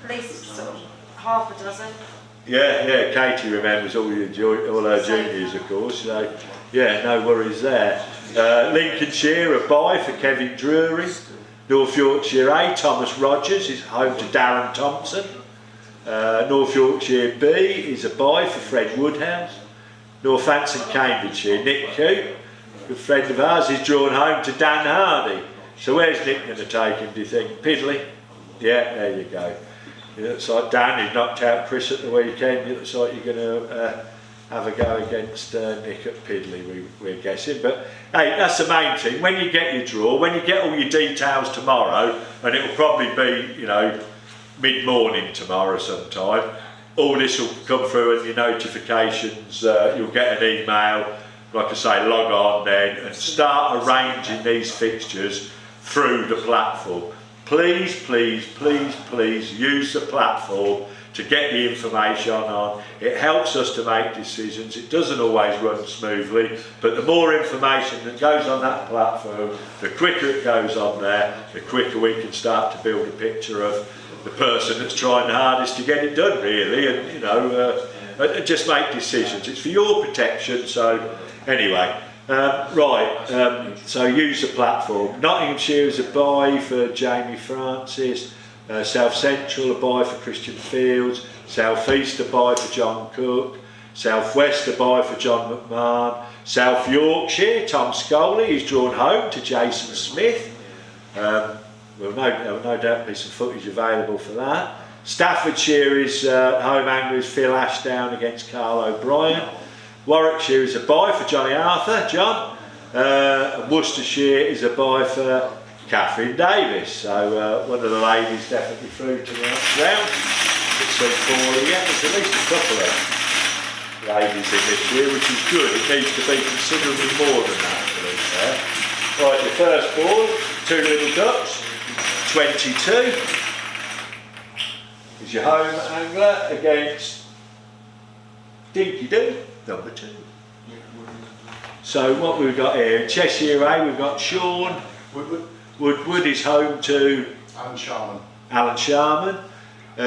at least sort of half a dozen? Yeah, Katie remembers all her juniors, of course, so yeah, no worries there. Lincolnshire, a buy for Kevin Drury. North Yorkshire A, Thomas Rogers is home to Darren Thompson. North Yorkshire B is a buy for Fred Woodhouse. Northampton, Cambridgeshire, Nick Coote, a good friend of ours, is drawn home to Dan Hardy. So where's Nick going to take him, do you think? Piddly? Yeah, there you go. It looks like Dan, who knocked out Chris at the weekend, it looks like you're going to have a go against Nick at Piddly, we're guessing. But hey, that's the main thing. When you get your draw, when you get all your details tomorrow, and it will probably be, you know, mid-morning tomorrow sometime, all this will come through and your notifications, you'll get an email, like I say, log on then and start arranging these fixtures through the platform. Please, please, please, please use the platform to get the information on. It helps us to make decisions. It doesn't always run smoothly, but the more information that goes on that platform, the quicker it goes on there, the quicker we can start to build a picture of the person that's trying the hardest to get it done, really, and you know, just make decisions. It's for your protection. So anyway, so use the platform. Nottinghamshire is a buy for Jamie Francis. South Central a buy for Christian Fields. South East a buy for John Cook. South West a buy for John McMahon. South Yorkshire, Tom Scully is drawn home to Jason Smith. Well, no doubt be some footage available for that. Staffordshire is home anglers Phil Ashdown against Carl O'Brien. Warwickshire is a buy for Johnny Arthur, John. And Worcestershire is a buy for Catherine Davis. So one of the ladies definitely through to the next round. It's so poorly yet. There's at least a couple of ladies in this year, which is good. It needs to be considerably more than that, to be fair. Right, the first board, 2 little ducks. 22 is your home angler against Dinky Doo, number 2. So what we've got here, Cheshire A, we've got Sean Woodward is home to Alan Sharman.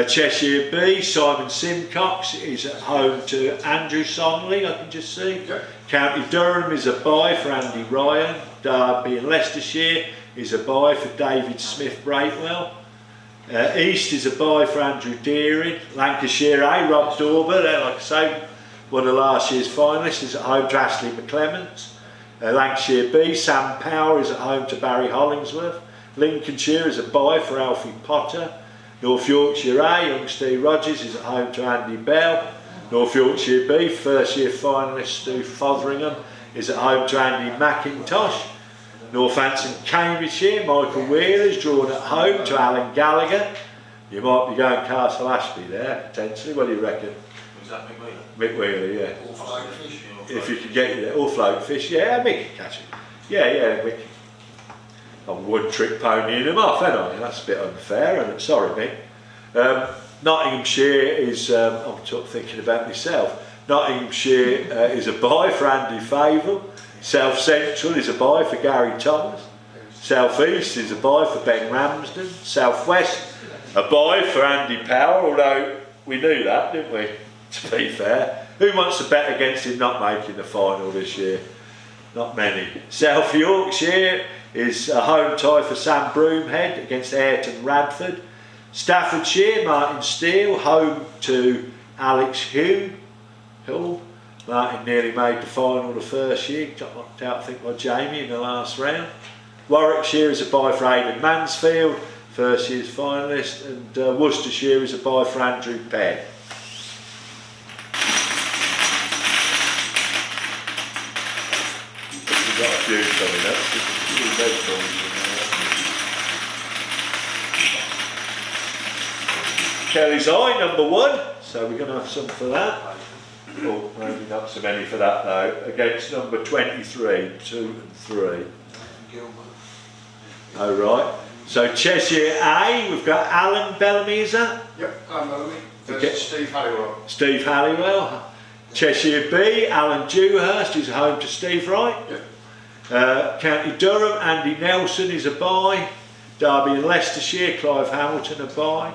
Cheshire B, Simon Simcox is at home to Andrew Sonley, I can just see. Okay. County Durham is a buy for Andy Ryan. Derby and Leicestershire is a buy for David Smith Breakwell. East is a buy for Andrew Deering. Lancashire A, Rob Dorber, like I say, one of last year's finalists, is at home to Ashley McClements. Lancashire B, Sam Power is at home to Barry Hollingsworth. Lincolnshire is a buy for Alfie Potter. North Yorkshire A, young Steve Rogers is at home to Andy Bell. North Yorkshire B, first year finalist Stu Fotheringham is at home to Andy McIntosh. Northampton, Cambridgeshire, Michael Wheeler is drawn at home to Alan Gallagher. You might be going Castle Ashby there, potentially. What do you reckon? that McWheeler? McWheeler, yeah. Or float fish. If you can get you there, or float fish, yeah, Mick can catch it. Yeah, Mick. I'm one trick ponying him off, ain't I? That's a bit unfair, and sorry, Mick. Nottinghamshire is, I'm thinking about myself. Nottinghamshire is a buy for Andy Favell. South Central is a buy for Gary Thomas. South East is a buy for Ben Ramsden. South West, a buy for Andy Power, although we knew that, didn't we? To be fair. Who wants to bet against him not making the final this year? Not many. South Yorkshire is a home tie for Sam Broomhead against Ayrton Radford. Staffordshire, Martin Steele, home to Alex Hugh. Martin nearly made the final the first year, got knocked out I think by Jamie in the last round. Warwickshire is a buy for Aidan Mansfield, first year's finalist, and Worcestershire is a buy for Andrew Penn. We've got a few coming up. Kelly's Eye, number 1, so we're going to have some for that. Oh, maybe not so many for that though, against number 23, 2 and 3. Oh right, so Cheshire A, we've got Alan Bellamy, is that? Yep, Alan Bellamy. There's Steve Halliwell. Steve Halliwell. Cheshire B, Alan Dewhurst, is home to Steve Wright. Yep. County Durham, Andy Nelson is a buy. Derby and Leicestershire, Clive Hamilton a buy.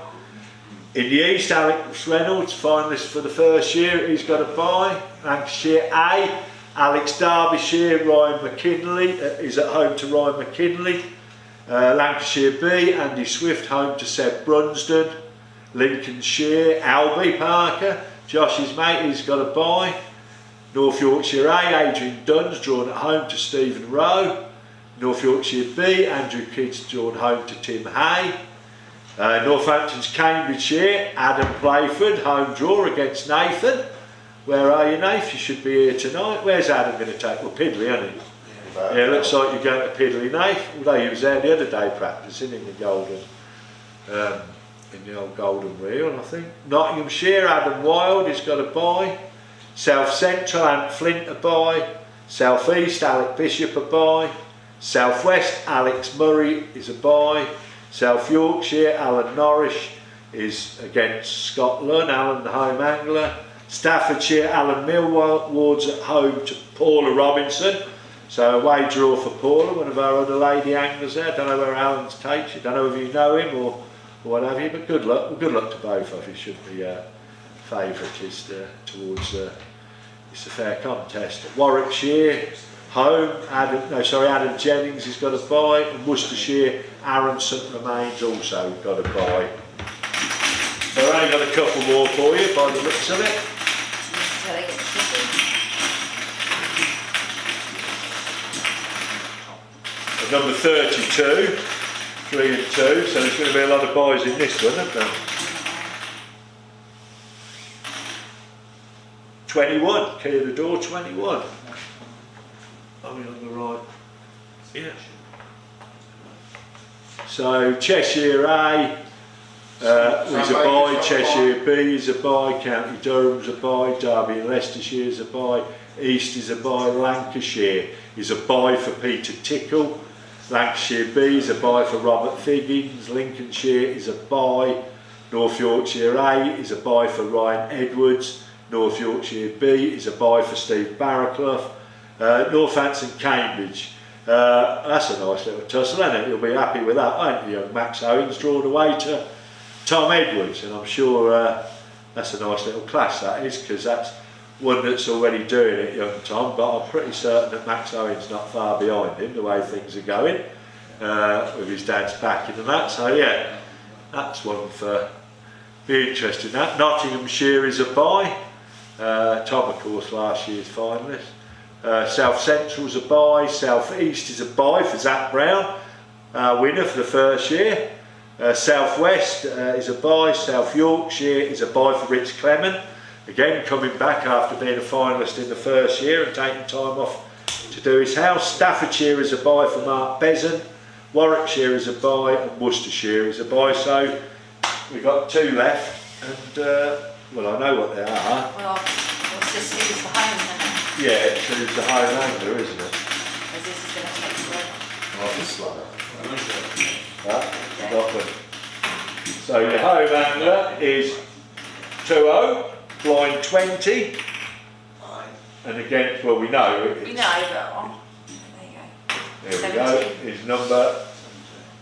In the East, Alex Reynolds, finalist for the first year, he's got a buy. Lancashire A, Alex Derbyshire, Ryan McKinley is at home to Ryan McKinley. Lancashire B, Andy Swift, home to Seb Brunsden. Lincolnshire, Albie Parker, Josh's mate, he's got a buy. North Yorkshire A, Adrian Dunn's drawn at home to Stephen Rowe. North Yorkshire B, Andrew Kidd's drawn home to Tim Hay. Northampton's Cambridgeshire, Adam Playford, home draw against Nathan. Where are you, Nath? You should be here tonight. Where's Adam going to take? Well, Piddly, isn't he? Yeah, looks like you're going to Piddly, Nath. Although he was there the other day practising in the golden, in the old golden reel, I think. Nottinghamshire, Adam Wild, he's got a buy. South Central, Ant Flint a buy. South East, Alec Bishop a buy. South West, Alex Murray is a buy. South Yorkshire, Alan Norrish is against Scotland, Alan the home angler. Staffordshire, Alan Millward's at home to Paula Robinson. So away draw for Paula, one of our other lady anglers there. Don't know where Alan's takes you, don't know if you know him or what have you, but good luck. Well, good luck to both of you. Should be favourites towards it's a fair contest. Warwickshire, home, Adam Jennings has got a buy, and Worcestershire, Aaron St Remains also got a buy. So I've only got a couple more for you by the looks of it. At number 32, 3 and 2, so there's going to be a lot of buys in this one, isn't there? 21, key of the door, 21. Are we on the right? Yeah. So Cheshire A is a buy, Cheshire B is a buy, County Durham's a buy, Derby and Leicestershire is a buy, East is a buy, Lancashire is a buy for Peter Tickle, Lancashire B is a buy for Robert Figgins, Lincolnshire is a buy, North Yorkshire A is a buy for Ryan Edwards, North Yorkshire B is a buy for Steve Barraclough. Northampton Cambridge, that's a nice little tussle, isn't it? You'll be happy with that, won't you? Young Max Owens drawn away to Tom Edwards, and I'm sure that's a nice little clash that is, because that's one that's already doing it, young Tom, but I'm pretty certain that Max Owens not far behind him, the way things are going, with his dad's backing and that, so yeah, that's one for, be interested in that. Nottinghamshire is a buy, Tom of course last year's finalist. South Central's a buy, South East is a buy for Zach Brown, winner for the first year. South West is a buy, South Yorkshire is a buy for Rich Clement, again coming back after being a finalist in the first year and taking time off to do his house. Staffordshire is a buy for Mark Bezant, Warwickshire is a buy, and Worcestershire is a buy. So we've got 2 left, and Well, I know what they are. Well, let's just use the home then, Yeah, it's who's the home angler, isn't it? as this is going to take forever. I'll just slow That, got them. So your home angler is 2-0, blind 20, and against, well, we know We it's, know, but oh, there you go. there we go, is number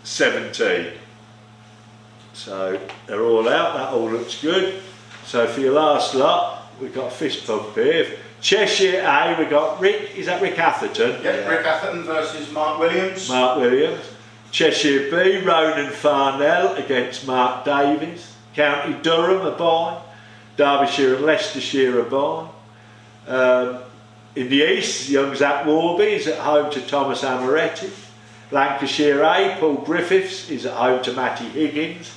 17. So they're all out, that all looks good. So for your last lot, we've got a fist pump here. Cheshire A, we've got Rick, is that Rick Atherton? Yeah, Rick Atherton versus Mark Williams. Mark Williams. Cheshire B, Ronan Farnell against Mark Davies. County Durham, a bye. Derbyshire and Leicestershire, a bye. In the east, young Zach Warby is at home to Thomas Amoretti. Lancashire A, Paul Griffiths is at home to Matty Higgins.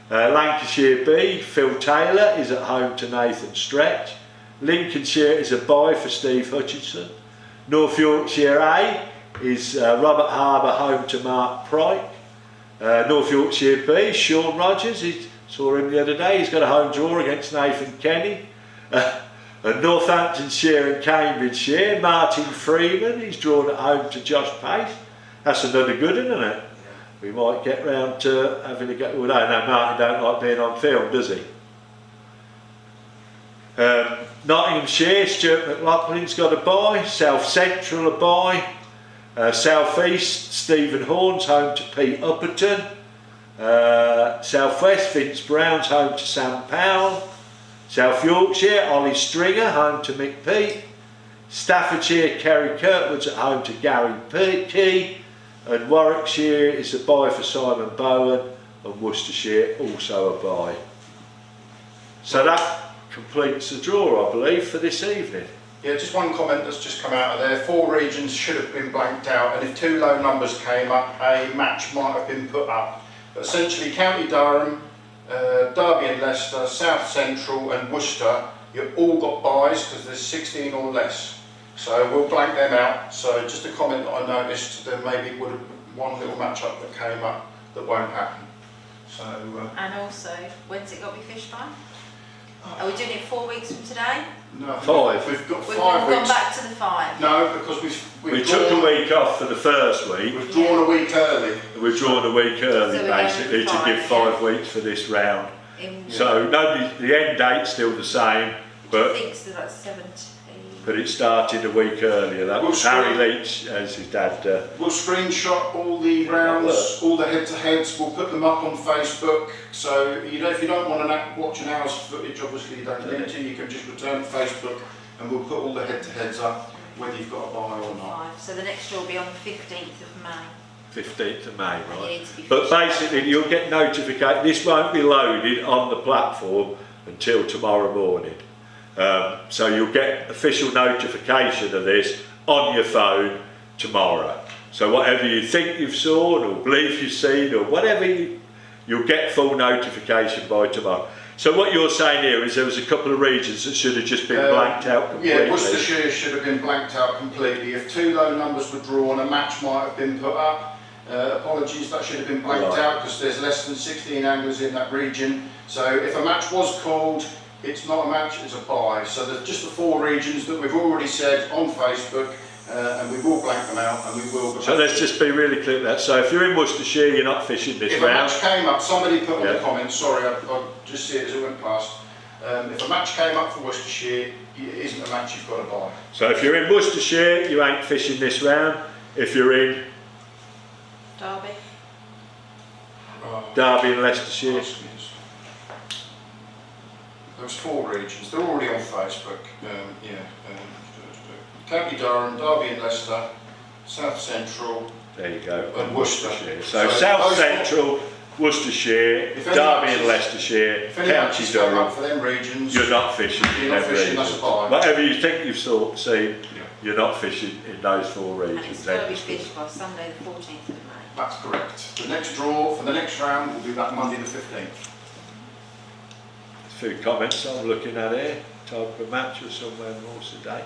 Lancashire B, Phil Taylor is at home to Nathan Stretch. Lincolnshire is a bye for Steve Hutchinson. North Yorkshire A is Robert Harbour home to Mark Pryke. North Yorkshire B, Sean Rogers, saw him the other day, he's got a home draw against Nathan Kenny. And Northamptonshire and Cambridgeshire, Martin Freeman, he's drawn at home to Josh Pace. That's another good one, isn't it? We might get round to having a go. Well, no, Martin don't like being on film, does he? Nottinghamshire, Stuart McLaughlin's got a bye. South Central a bye. South East, Stephen Horn's home to Pete Upperton. South West, Vince Brown's home to Sam Powell. South Yorkshire, Ollie Stringer home to Mick Pete. Staffordshire, Kerry Kirkwood's at home to Gary Key. And Warwickshire is a bye for Simon Bowen, and Worcestershire also a bye. So that completes the draw, I believe, for this evening. Yeah, just one comment that's just come out of there. 4 regions should have been blanked out, and if 2 low numbers came up, a match might have been put up. But essentially, County Durham, Derby and Leicester, South Central and Worcester, you've all got byes because there's 16 or less. So we'll blank them out. So just a comment that I noticed, there maybe would have one little match up that came up that won't happen. So And also, when's it got to be fish time? Are we doing it 4 weeks from today? no, 5. We've got We've 5 gone weeks. back to the 5. No, because We took a week off for the first week. we've drawn a week early. We've drawn a week early, So we're going basically, to for give 5, 5 weeks for this round. In, So the end date's still the same, I but think it's like 17. it started a week earlier. That was We'll Harry screen- Leach, as his dad. We'll screenshot all the rounds, all the head-to-heads. We'll put them up on Facebook. So you know, if you don't want to watch an hour's footage, obviously you don't need to. You can just return to Facebook, and we'll put all the head-to-heads up, whether you've got a buy or not. 5. So the next draw will be on the 15th of May. 15th of May, And you right? need to be But finished. basically, you'll get notification. This won't be loaded on the platform until tomorrow morning. So you'll get official notification of this on your phone tomorrow. So whatever you think you've saw or believe you've seen or whatever, you'll get full notification by tomorrow. So what you're saying here is there was a couple of regions that should have just been blanked out completely. Yeah, Worcestershire should have been blanked out completely. If 2 low numbers were drawn, a match might have been put up. Apologies, that should have been blanked out because there's less than 16 anglers in that region. So if a match was called, it's not a match, it's a bye. So there's just the 4 regions that we've already said on Facebook, and we will blank them out, and we will. So let's just be really clear with that. So if you're in Worcestershire, you're not fishing this If a round. match came up, somebody put on the comments, sorry, I just see it as it went past. If a match came up for Worcestershire, it isn't a match you've got to buy. So if you're in Worcestershire, you ain't fishing this round. If you're in Derby. Derby and Leicestershire, There's 4 regions, they're already on Facebook. County Durham, Derby and Leicester, South Central, there you go. and Worcestershire. So South those Central, Worcestershire, If any Derby and matches- Leicestershire, If any County matches come Durham, up for them regions, you're not fishing You're in not them fishing, that's a regions. buy. Whatever you think you've seen, Yeah. you're not fishing in those 4 And regions. it's got to be fished by Sunday the 14th of May. that's correct. The next draw for the next round will be that Monday the 15th. A few comments I'm looking at here, type of match or somewhere else today.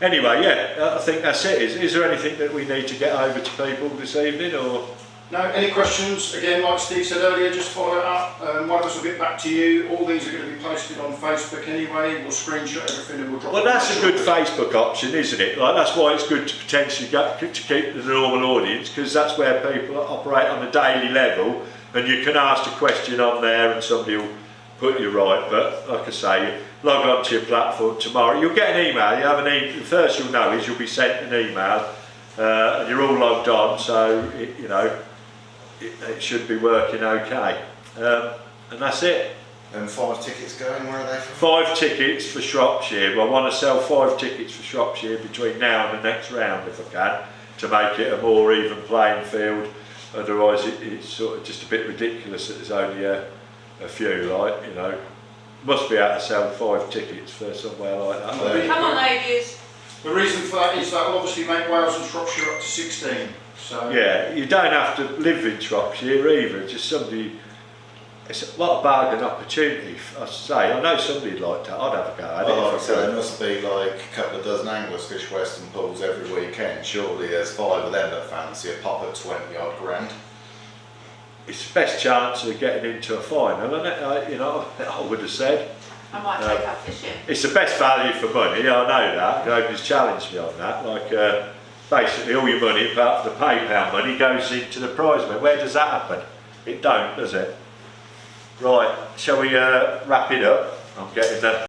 Anyway, yeah, I think that's it. Is there anything that we need to get over to people this evening, or? No, any questions? Again, like Steve said earlier, just follow it up. One of us will get back to you. All these are going to be posted on Facebook anyway. We'll screenshot everything and we'll drop it. Well, that's a good Facebook option, isn't it? Like, that's why it's good to potentially to keep the normal audience, because that's where people operate on a daily level, and you can ask a question on there and somebody will put you right. But like I say, log on to your platform tomorrow. You'll get an email. You have an email. The first you'll know is you'll be sent an email, and you're all logged on. So you know. It should be working okay, and that's it. And 5 tickets going, where are they from? 5 tickets for Shropshire. Well, I want to sell 5 tickets for Shropshire between now and the next round if I can, to make it a more even playing field. Otherwise it's sort of just a bit ridiculous that there's only a few, like, you know. Must be able to sell 5 tickets for somewhere like that. Come on, ladies. The reason for that is that will obviously make Wales and Shropshire up to 16. So yeah, you don't have to live in Shropshire either, just somebody, it's what a bargain opportunity, I say. I know somebody'd like to, I'd have a go at it. Well, like I said, there must be like a couple of dozen Anglerfish Western pools every weekend. Surely there's 5 of them that fancy a pop at 20 odd grand. It's the best chance of getting into a final, isn't it? You know, I would have said. I might take up fishing. It's the best value for money, I know that. Nobody's challenged me on that. Like, basically all your money, apart from the PayPal money, goes into the prize money. Where does that happen? It don't, does it? Right, shall we wrap it up? I'm getting the